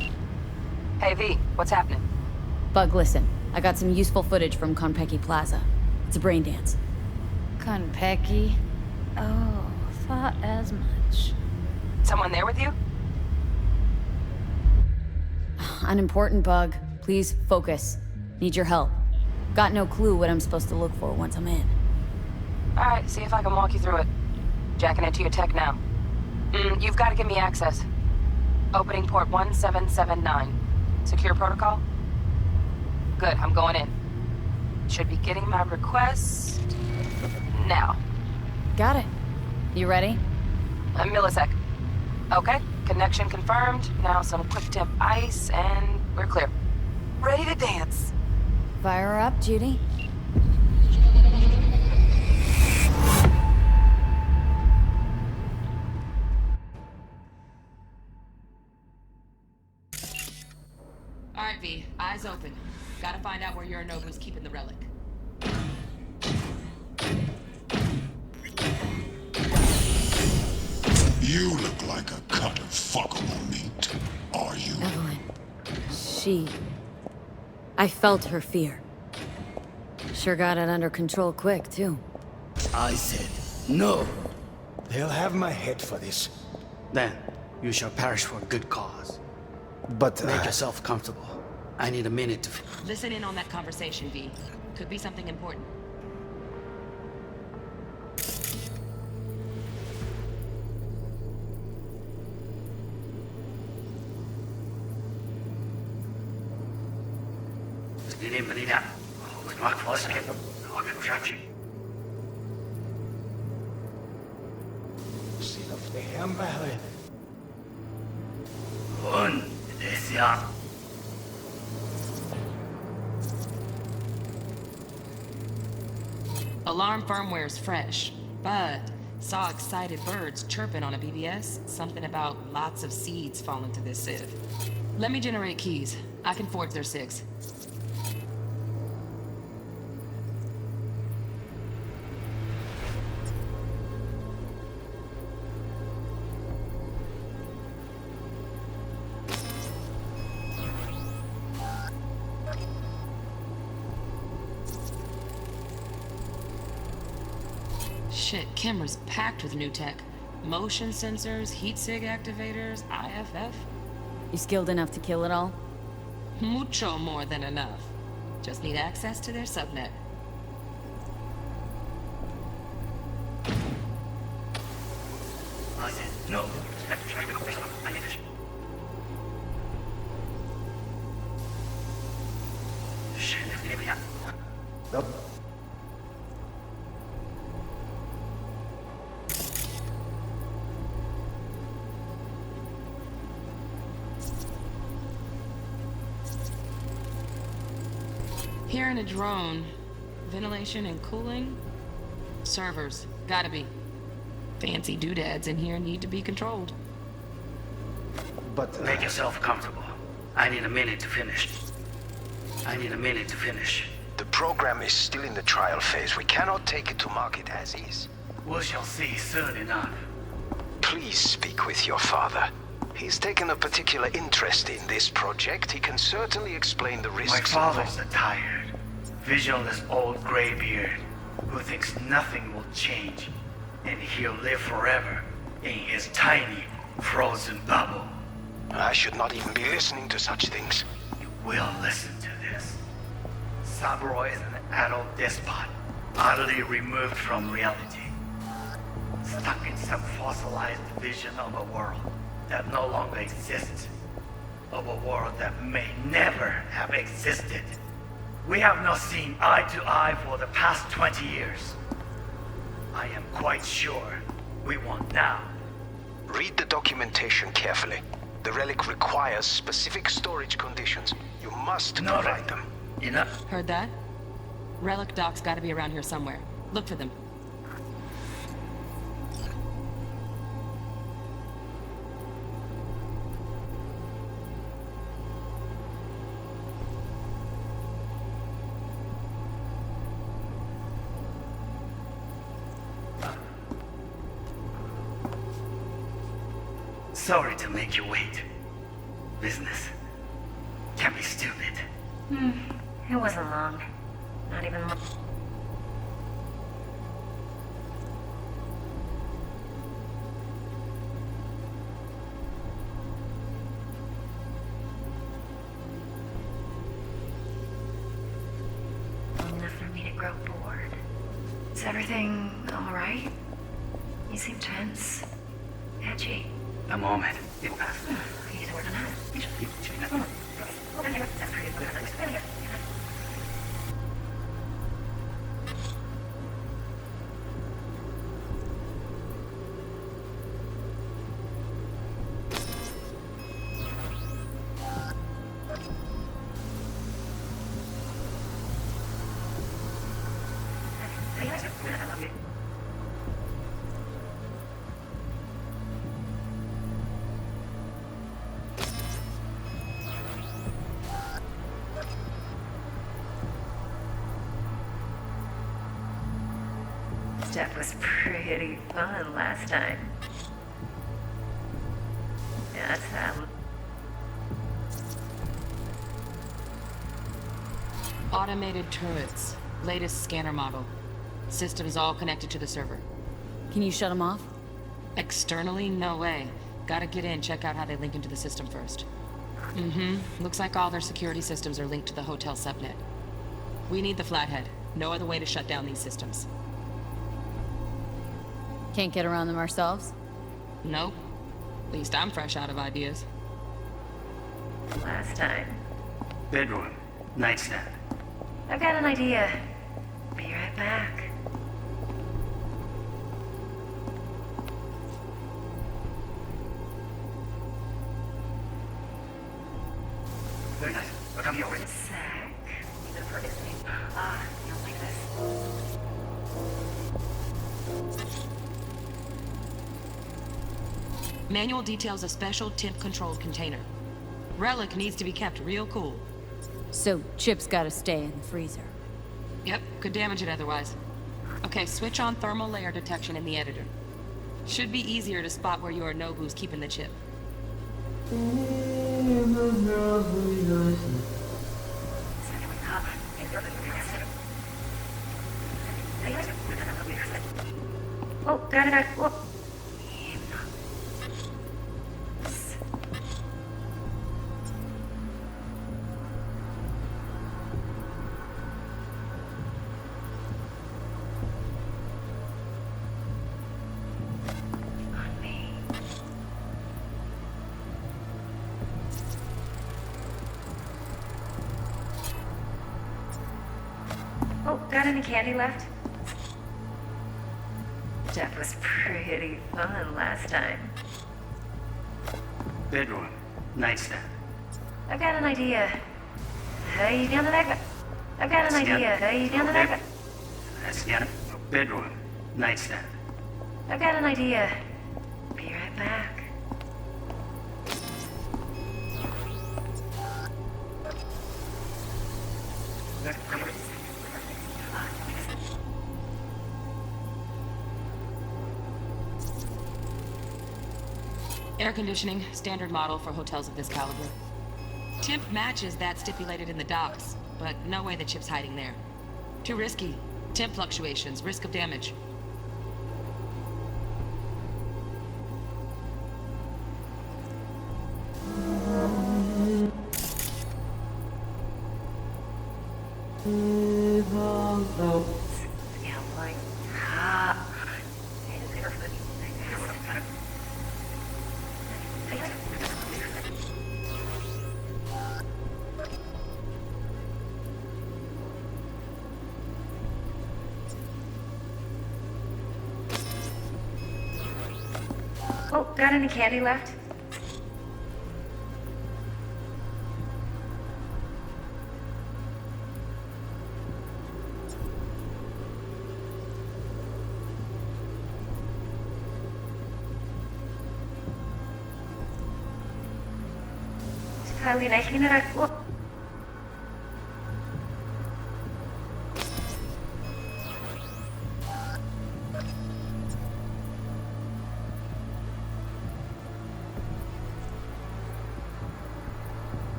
in. Hey, V, what's happening? Bug, listen. I got some useful footage from Konpeki Plaza. It's a brain dance. Konpeki? Oh, thought as much. Someone there with you? Unimportant, Bug. Please focus. Need your help. Got no clue what I'm supposed to look for once I'm in. Alright, see if I can walk you through it. Jacking into your tech now. You've got to give me access. Opening port 1779. Secure protocol? Good, I'm going in. Should be getting my request... now. Got it. You ready? A millisec. Okay, connection confirmed. Now some quick temp ice, and we're clear. Ready to dance. Fire her up, Judy. Alright, V. Eyes open. Gotta find out where Yorinobu's keeping the relic. You look like a cut of fuckable meat. Are you? Evelyn. She... I felt her fear. Sure got it under control quick, too. I said no. They'll have my head for this. Then you shall perish for a good cause. But make yourself comfortable. I need a minute to... Listen in on that conversation, V. Could be something important. Alarm firmware's fresh, but saw excited birds chirping on a BBS. Something about lots of seeds falling to this sieve. Let me generate keys. I can forge their SIGs. Shit, camera's packed with new tech. Motion sensors, heat sig activators, IFF. You skilled enough to kill it all? Mucho more than enough. Just need access to their subnet. I said no. Hearing a drone. Ventilation and cooling? Servers. Gotta be. Fancy doodads in here need to be controlled. But make yourself comfortable. I need a minute to finish. The program is still in the trial phase. We cannot take it to market as is. We shall see soon enough. Please speak with your father. He's taken a particular interest in this project. He can certainly explain the risks. My father's a tired, visionless old graybeard who thinks nothing will change, and he'll live forever in his tiny, frozen bubble. I should not even be listening to such things. You will listen to this. Saburo is an adult despot, utterly removed from reality. Stuck in some fossilized vision of a world that no longer exists. Of a world that may never have existed. We have not seen eye to eye for the past 20 years. I am quite sure we won't now. Read the documentation carefully. The relic requires specific storage conditions. You must provide them. Enough. Heard that? Relic doc's gotta be around here somewhere. Look for them. Sorry to make you wait. Business can be stupid. It wasn't long. Not even long. Long enough for me to grow bored. Is everything alright? You seem tense. Edgy. A moment. You need to work on that. That's pretty good. Stuff was pretty fun last time. Yeah, that's that. Automated turrets. Latest scanner model. Systems all connected to the server. Can you shut them off? Externally, no way. Gotta get in, check out how they link into the system first. Looks like all their security systems are linked to the hotel subnet. We need the Flathead. No other way to shut down these systems. Can't get around them ourselves? Nope. At least I'm fresh out of ideas. Last time. Bedroom. Nightstand. I've got an idea. Be right back. Very nice. I'll come here with it. Sec. The first thing. You don't like this. Manual details a special temp-controlled container. Relic needs to be kept real cool. So Chip's gotta stay in the freezer. Yep, could damage it otherwise. Okay, switch on thermal layer detection in the editor. Should be easier to spot where Yorinobu's keeping the chip. Oh, got it. Whoa. Oh, got any candy left? That was pretty fun last time. Bedroom. Nightstand. I've got an idea. Hey, down the back. I've got an idea. Hey, down the back. That's the end. Bedroom. Nightstand. I've got an idea. Be right back. Air conditioning, standard model for hotels of this caliber. Temp matches that stipulated in the docs, but no way the chip's hiding there. Too risky. Temp fluctuations, risk of damage. Oh, got any candy left?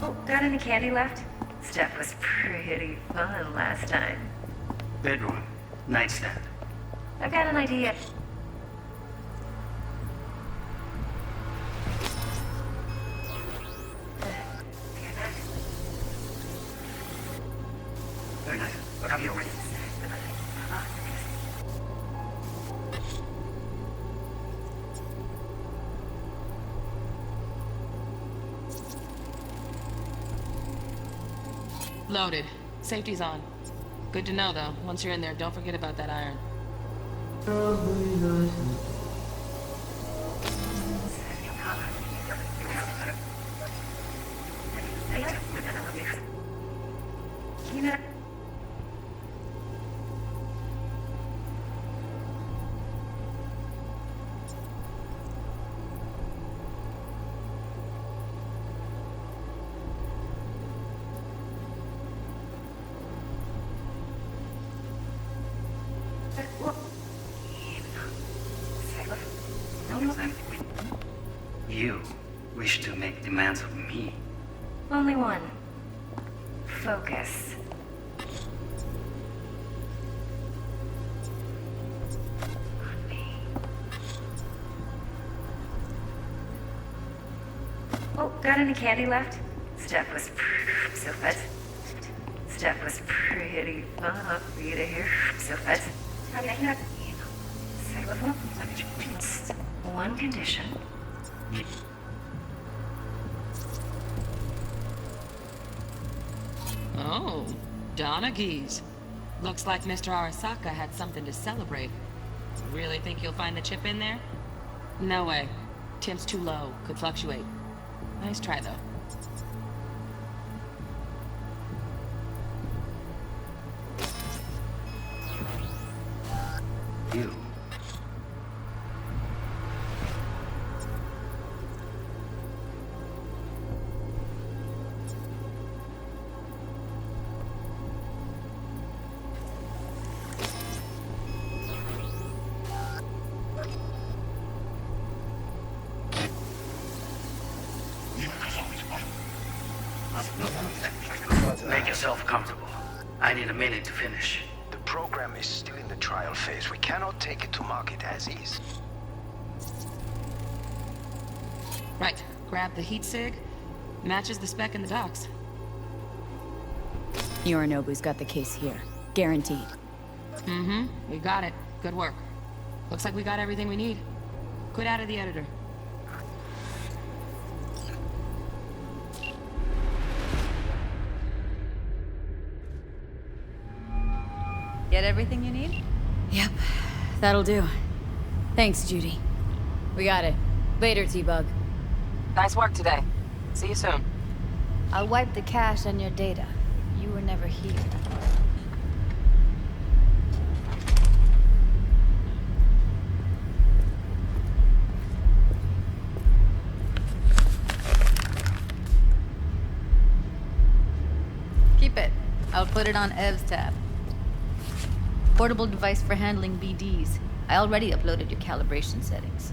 Oh, got any candy left? Stuff was pretty fun last time. Bedroom. Nightstand. I've got an idea. Very nice. What have you already? Loaded. Safety's on. Good to know, though. Once you're in there, don't forget about that iron. You wish to make demands of me. Only one. Focus. On me. Oh, got any candy left? Stuff was so fast. Stuff was pretty fun for you to hear. So fast. One condition. Oh, Donaghy's. Looks like Mr. Arasaka had something to celebrate. Really think you'll find the chip in there? No way. Temp's too low. Could fluctuate. Nice try, though. You. Make yourself comfortable. I need a minute to finish. The program is still in the trial phase. We cannot take it to market as is. Right. Grab the heat sig. Matches the spec in the docs. Yorinobu's got the case here. Guaranteed. Mm-hmm. We got it. Good work. Looks like we got everything we need. Quit out of the editor. Get everything you need? Yep. That'll do. Thanks, Judy. We got it. Later, T-Bug. Nice work today. See you soon. I'll wipe the cache on your data. You were never here. Keep it. I'll put it on Ev's tab. Portable device for handling BDs. I already uploaded your calibration settings.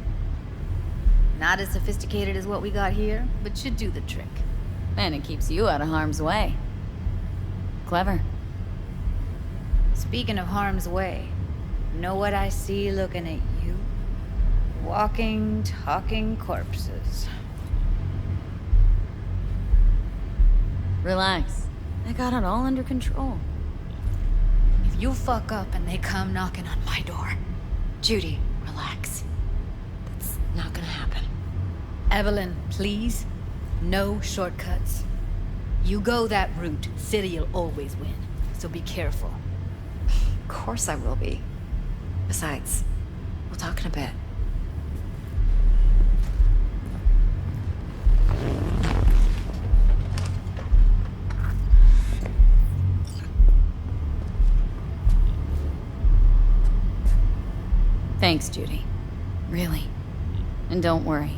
Not as sophisticated as what we got here, but should do the trick. And it keeps you out of harm's way. Clever. Speaking of harm's way, know what I see looking at you? Walking, talking corpses. Relax. I got it all under control. If you fuck up and they come knocking on my door... Judy, relax. That's not gonna happen. Evelyn, please. No shortcuts. You go that route, City'll always win. So be careful. Of course I will be. Besides, we'll talk in a bit. Thanks, Judy. Really. And don't worry.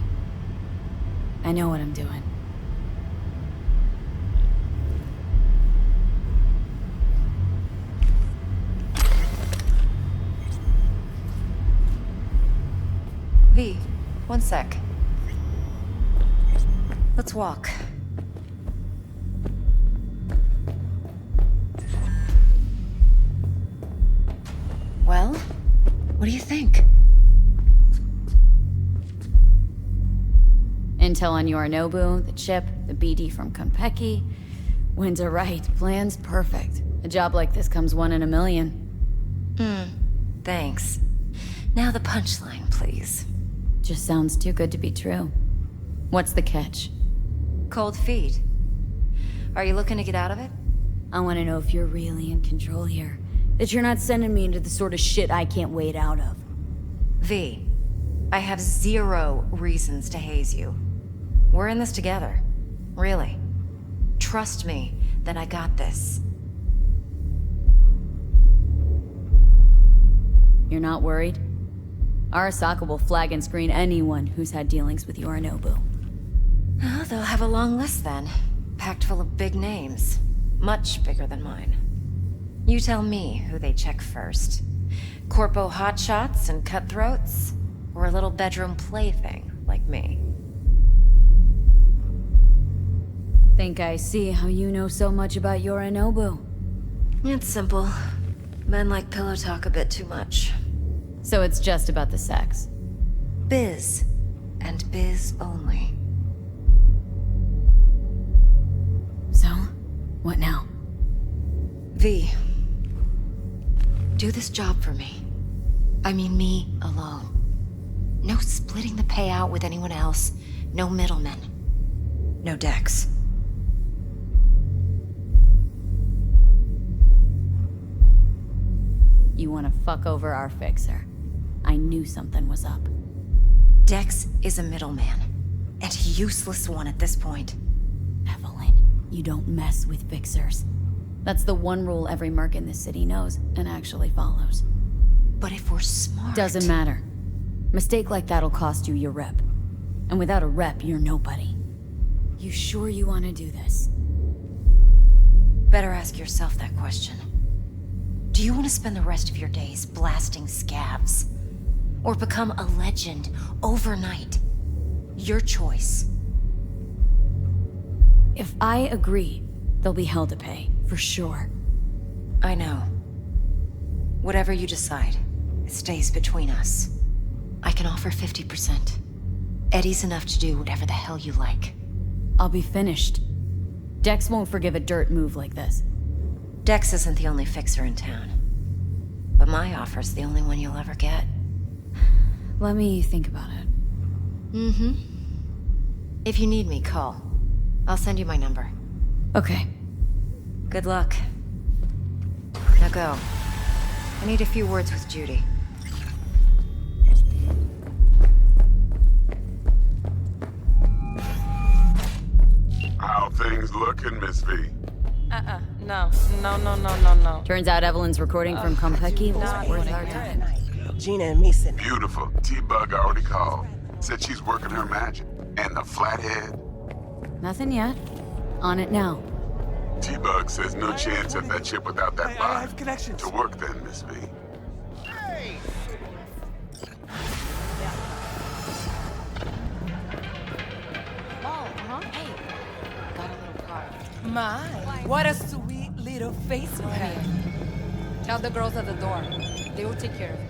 I know what I'm doing. V, one sec. Let's walk. Well, what do you think? Intel on Yorinobu, the chip, the BD from Konpeki. Winds are right, plan's perfect. A job like this comes one in a million. Thanks. Now the punchline, please. Just sounds too good to be true. What's the catch? Cold feet. Are you looking to get out of it? I want to know if you're really in control here. That you're not sending me into the sort of shit I can't wait out of. V, I have 0 reasons to haze you. We're in this together. Really. Trust me that I got this. You're not worried? Arasaka will flag and screen anyone who's had dealings with Yorinobu. Oh, they'll have a long list then. Packed full of big names. Much bigger than mine. You tell me who they check first. Corpo hotshots and cutthroats? Or a little bedroom plaything like me? Think I see how you know so much about Yorinobu. It's simple. Men like pillow talk a bit too much. So it's just about the sex. Biz. And biz only. So, what now? V. Do this job for me. I mean me alone. No splitting the payout with anyone else. No middlemen. No Dex. You want to fuck over our fixer. I knew something was up. Dex is a middleman. And a useless one at this point. Evelyn, you don't mess with fixers. That's the one rule every merc in this city knows and actually follows. But if we're smart... Doesn't matter. Mistake like that'll cost you your rep. And without a rep, you're nobody. You sure you want to do this? Better ask yourself that question. Do you want to spend the rest of your days blasting scabs? Or become a legend overnight? Your choice. If I agree, there'll be hell to pay, for sure. I know. Whatever you decide, it stays between us. I can offer 50%. Eddie's enough to do whatever the hell you like. I'll be finished. Dex won't forgive a dirt move like this. Dex isn't the only fixer in town. But my offer's the only one you'll ever get. Let me think about it. If you need me, call. I'll send you my number. Okay. Good luck. Now go. I need a few words with Judy. How things looking, Miss V? No. Turns out Evelyn's recording from Konpeki was worth our time. Gina and me sitting. Beautiful. T-Bug already called. Said she's working her magic. And the flathead? Nothing yet. On it now. T-Bug says no chance at that chip without that I bot. have connections. To work then, Miss V. My, what a sweet little face you have. Tell the girls at the door. They will take care of it.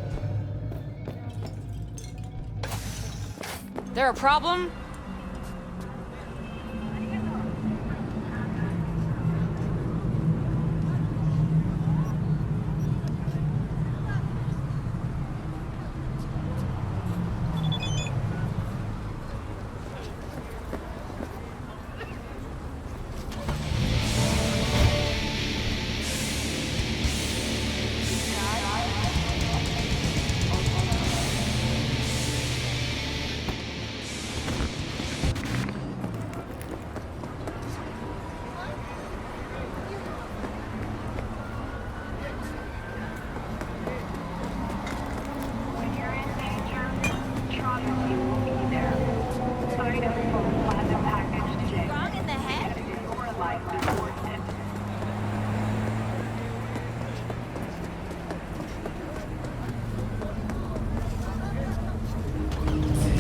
There a problem?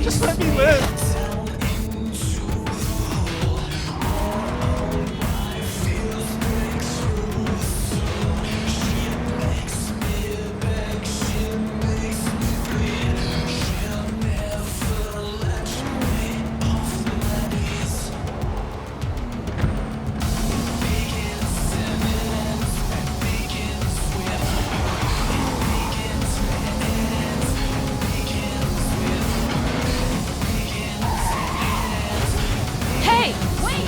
Just let me live. Hey, wait!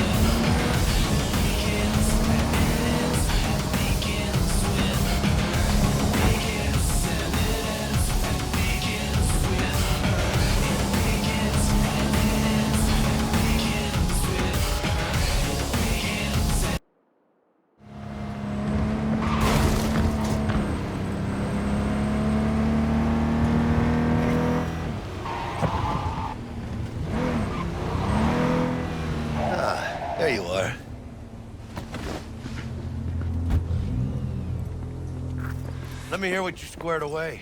There you are. Let me hear what you squared away.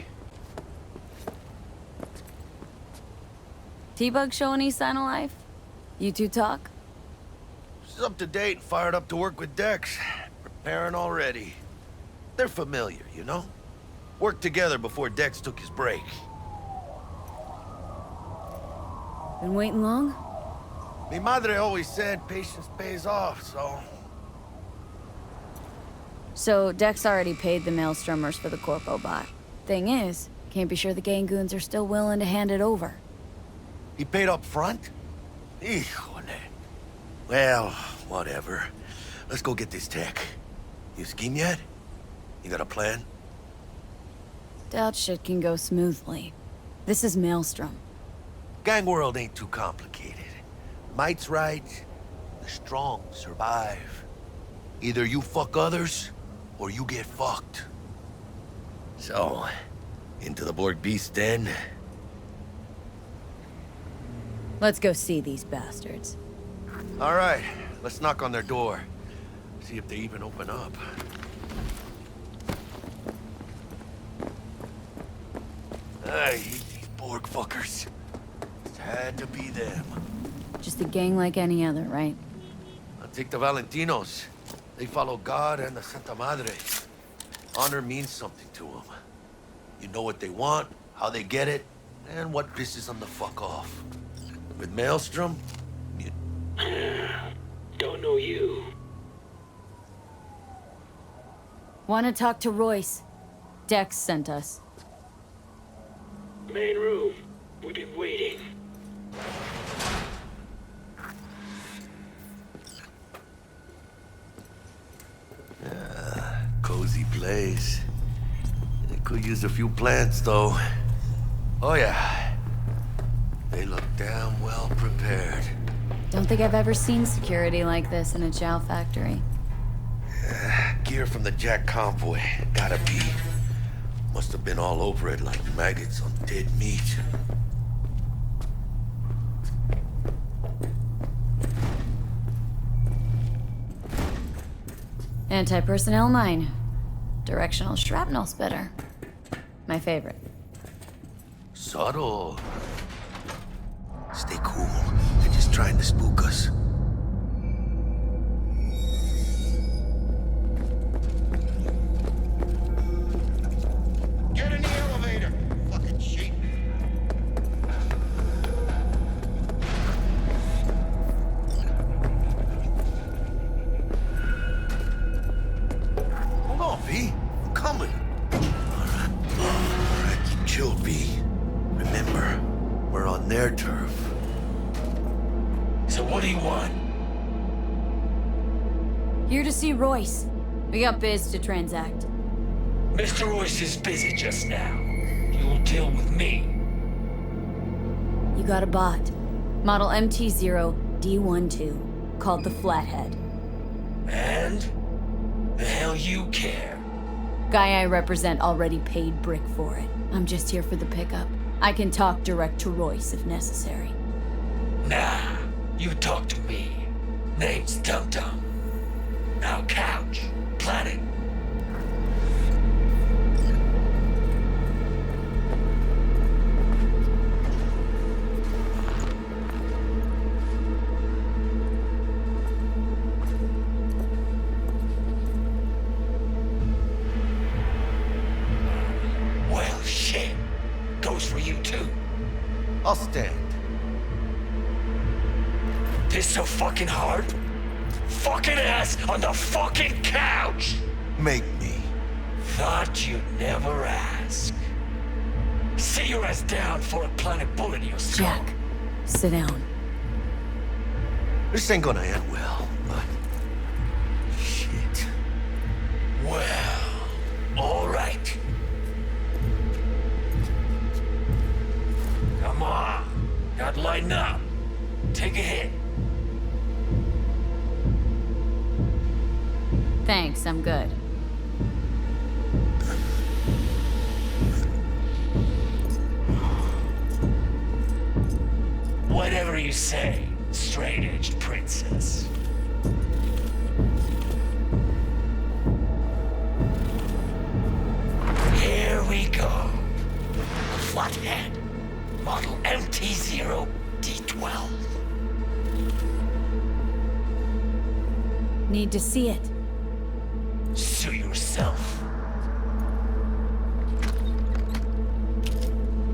T-Bug show any sign of life? You two talk? She's up to date and fired up to work with Dex. Preparing already. They're familiar, you know? Worked together before Dex took his break. Been waiting long? Mi madre always said patience pays off, so... So, Dex already paid the Maelstromers for the Corpo bot. Thing is, can't be sure the Gangoons are still willing to hand it over. He paid up front? Híjole. Well, whatever. Let's go get this tech. You scheme yet? You got a plan? Doubt shit can go smoothly. This is Maelstrom. Gang world ain't too complicated. Might's right, the strong survive. Either you fuck others, or you get fucked. So, into the Borg Beast den? Let's go see these bastards. All right, let's knock on their door. See if they even open up. I hate these Borg fuckers. It had to be them. Just a gang like any other, right? I'll take the Valentinos. They follow God and the Santa Madre. Honor means something to them. You know what they want, how they get it, and what pisses them the fuck off. With Maelstrom, you... Don't know you. Want to talk to Royce. Dex sent us. Main room. We've been waiting. Cozy place. It could use a few plants, though. Oh, yeah. They look damn well prepared. Don't think I've ever seen security like this in a chow factory. Gear from the Jack convoy. Gotta be. Must have been all over it like maggots on dead meat. Anti-personnel mine. Directional shrapnel spitter. My favorite. Subtle. Stay cool. They're just trying to spook us. Get in the elevator, fucking sheep. Hold on, V. I'm coming. All right, keep chill, V. Remember, we're on their turf. So what do you want? Here to see Royce. We got biz to transact. Mr. Royce is busy just now. You'll deal with me. You got a bot. Model MT0D12, called the Flathead. And? The hell you care? Guy I represent already paid Brick for it. I'm just here for the pickup. I can talk direct to Royce if necessary. Nah, you talk to me. Name's Dum Dum. Now couch. Planning. I'll stand. This so fucking hard? Fucking ass on the fucking couch! Make me. Thought you'd never ask. Sit your ass down for a planet bullet in your skull. Jack, sit down. This ain't gonna end well, but... shit. Well, alright. Come on. Gotta lighten up. Take a hit. Thanks, I'm good. Whatever you say, straight-edged princess. Here we go. A flathead. Model MT-0D12. Need to see it. Sue yourself.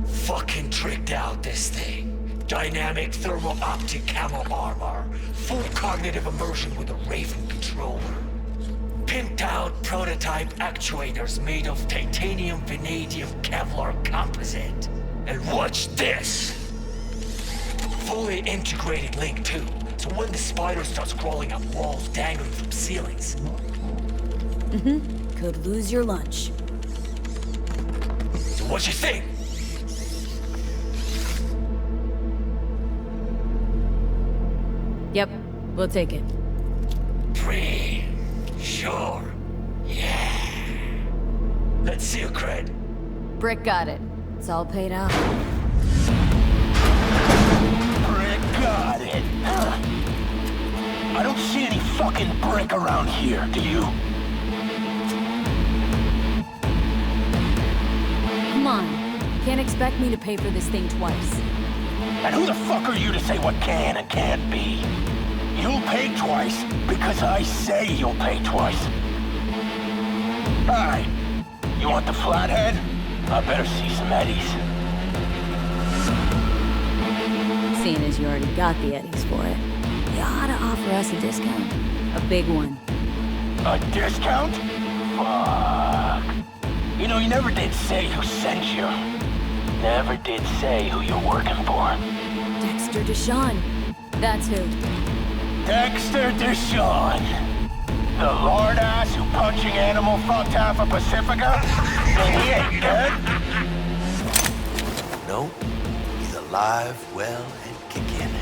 Fucking tricked out this thing. Dynamic thermal optic camo armor. Full cognitive immersion with a Raven controller. Pimped out prototype actuators made of titanium, vanadium, Kevlar composite. And watch this! Fully integrated link too, so when the spider starts crawling up walls dangling from ceilings. Could lose your lunch. So what you think? Yep, we'll take it. Breathe. Sure. Yeah. Let's see your cred. Brick got it. It's all paid out. Brick got it. I don't see any fucking brick around here, do you? Come on. Can't expect me to pay for this thing twice. And who the fuck are you to say what can and can't be? You'll pay twice because I say you'll pay twice. Alright. You want the flathead? I better see some eddies. Seeing as you already got the eddies for it, you ought to offer us a discount. A big one. A discount? Fuck. You know, you never did say who sent you. Never did say who you're working for. Dexter Deshawn. That's who. Dexter Deshawn. The lord-ass who punching animal fucked half of Pacifica? And he ain't dead? No, he's alive, well, and kicking.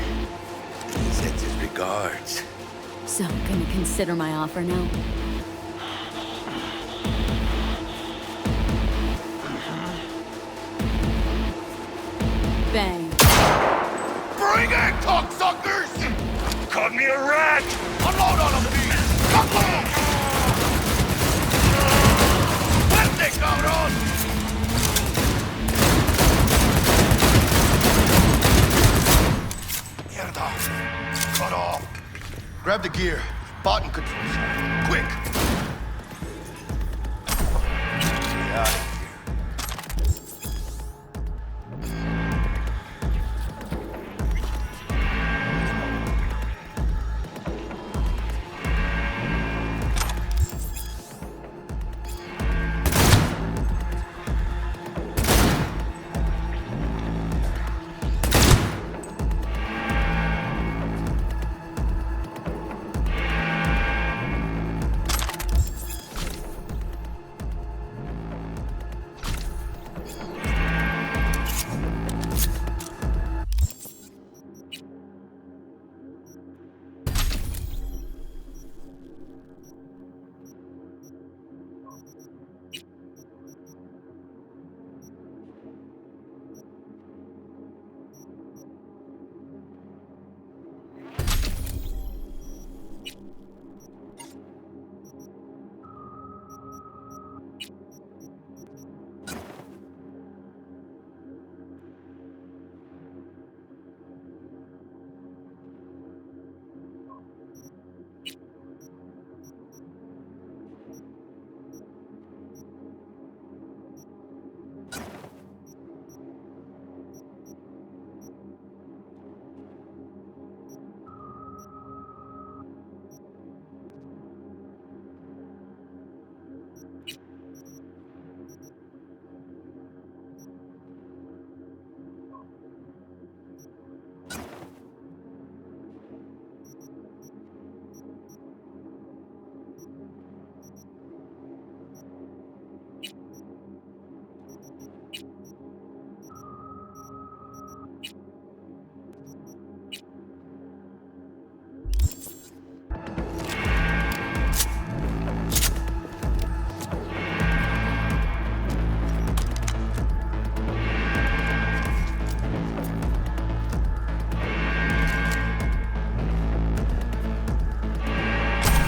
He sends his regards. So, gonna consider my offer now? Bang. Bring it, cocksuckers! Cut me a rat! Unload on them, please! Come on! Vente, cabrón! Mierda. Cut off. Grab the gear. Button controls. Quick. Get out of here.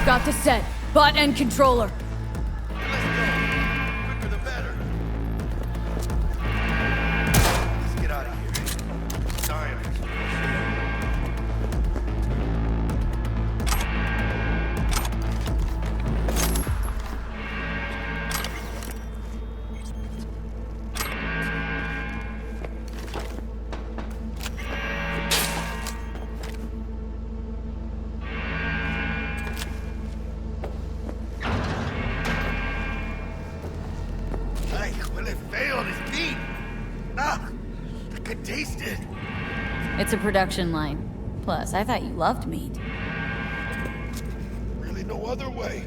got the set. Bot and controller. Quicker the better. Let's get out of here. Science. It's a production line. Plus, I thought you loved meat. Really no other way.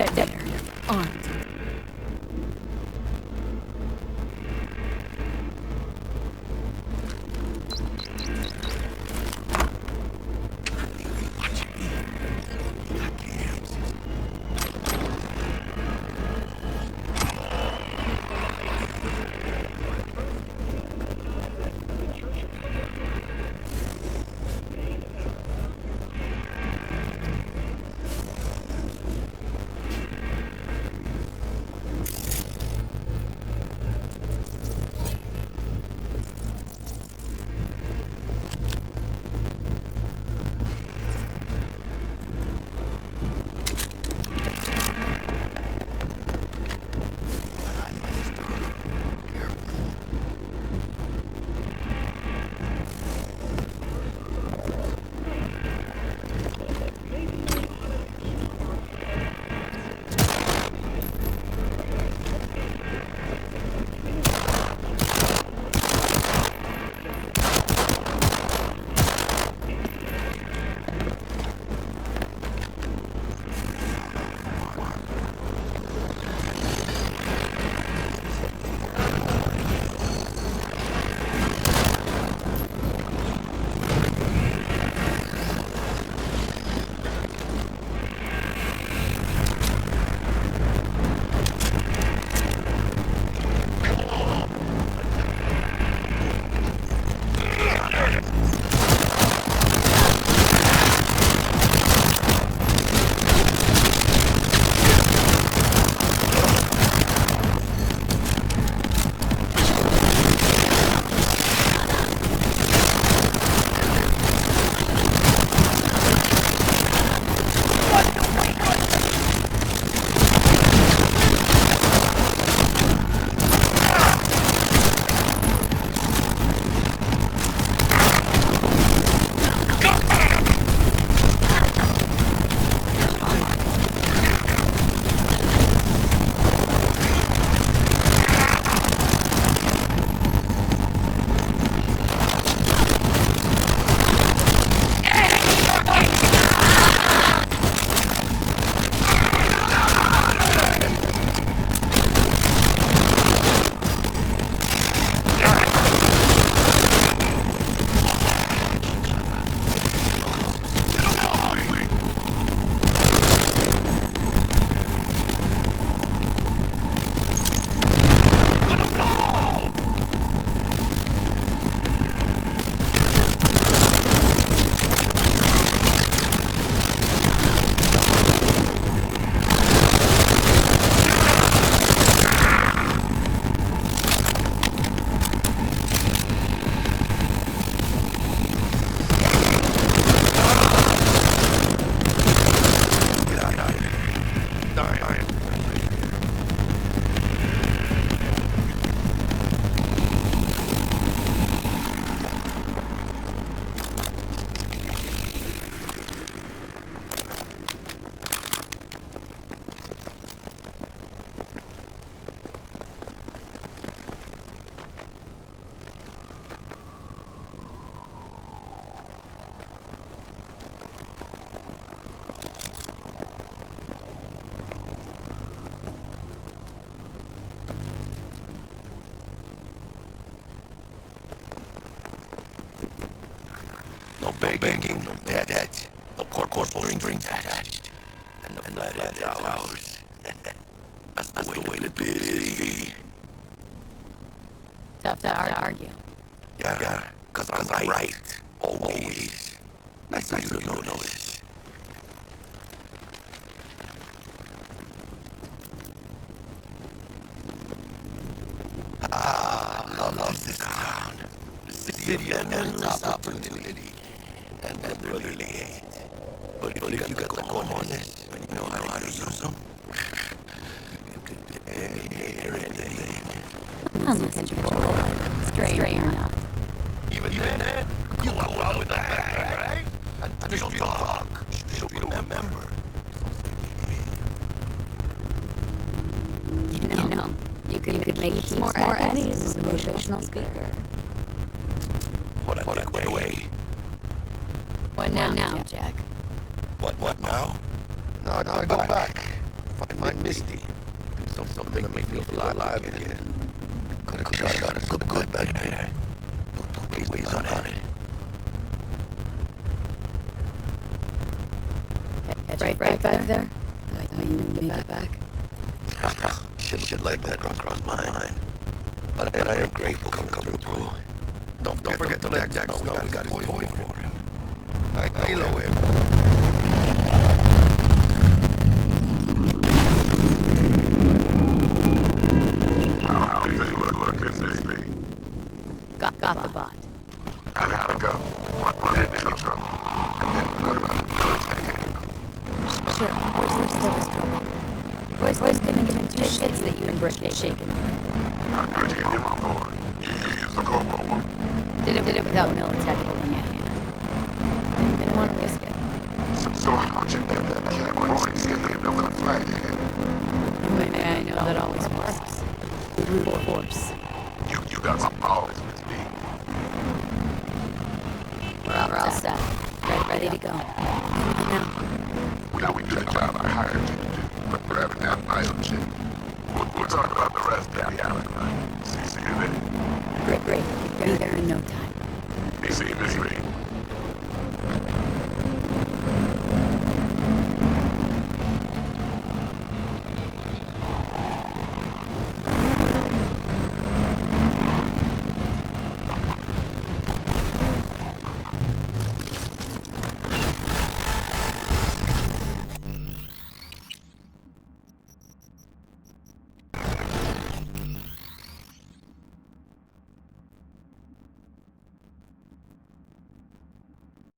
detonator, armed. No begging, no debt, no corporal strings attached, and the blood is ours. That's the way to be. Tough to argue. Yeah, cause I'm right. Always. That's nice to notice. I love this town. The city of endless opportunity. And they really hate. But if you got the cojones, and you know how to use them, you could do anything. Unless you're straight or not. Even then, you walk out with that, right? And she'll talk. She'll remember. You know, you could make it more at ease as a motivational speaker. What a way. What now, Jack? What now? No, go back. Find Misty. Something to make me feel alive again. Could have shot us good back there. Don't waste on it. Right back there? I thought you didn't make it back. Shit like that cross my mind. But I am grateful for coming through. Don't forget to let Jack know we got his toy for him. Halo him. Got the bot. I gotta go. What did they trouble? And then what about Sure, where's the service trouble? Boys didn't give him two shits that you and Britt get shaken. I'm going to get him on board. You use the Kobo. Did it without Militech holding your hand. Didn't want to risk it. So how'd you get that cat when you see him over the flag again? Wait, I know that always works. Brute force. You got some balls with me. We're all set. Ready to go. Now we did the job I hired you to do, but grabbing that bio chick. We'll talk about the rest down the alley. See you there. Great. Be there in no time. See you, Miss Lee.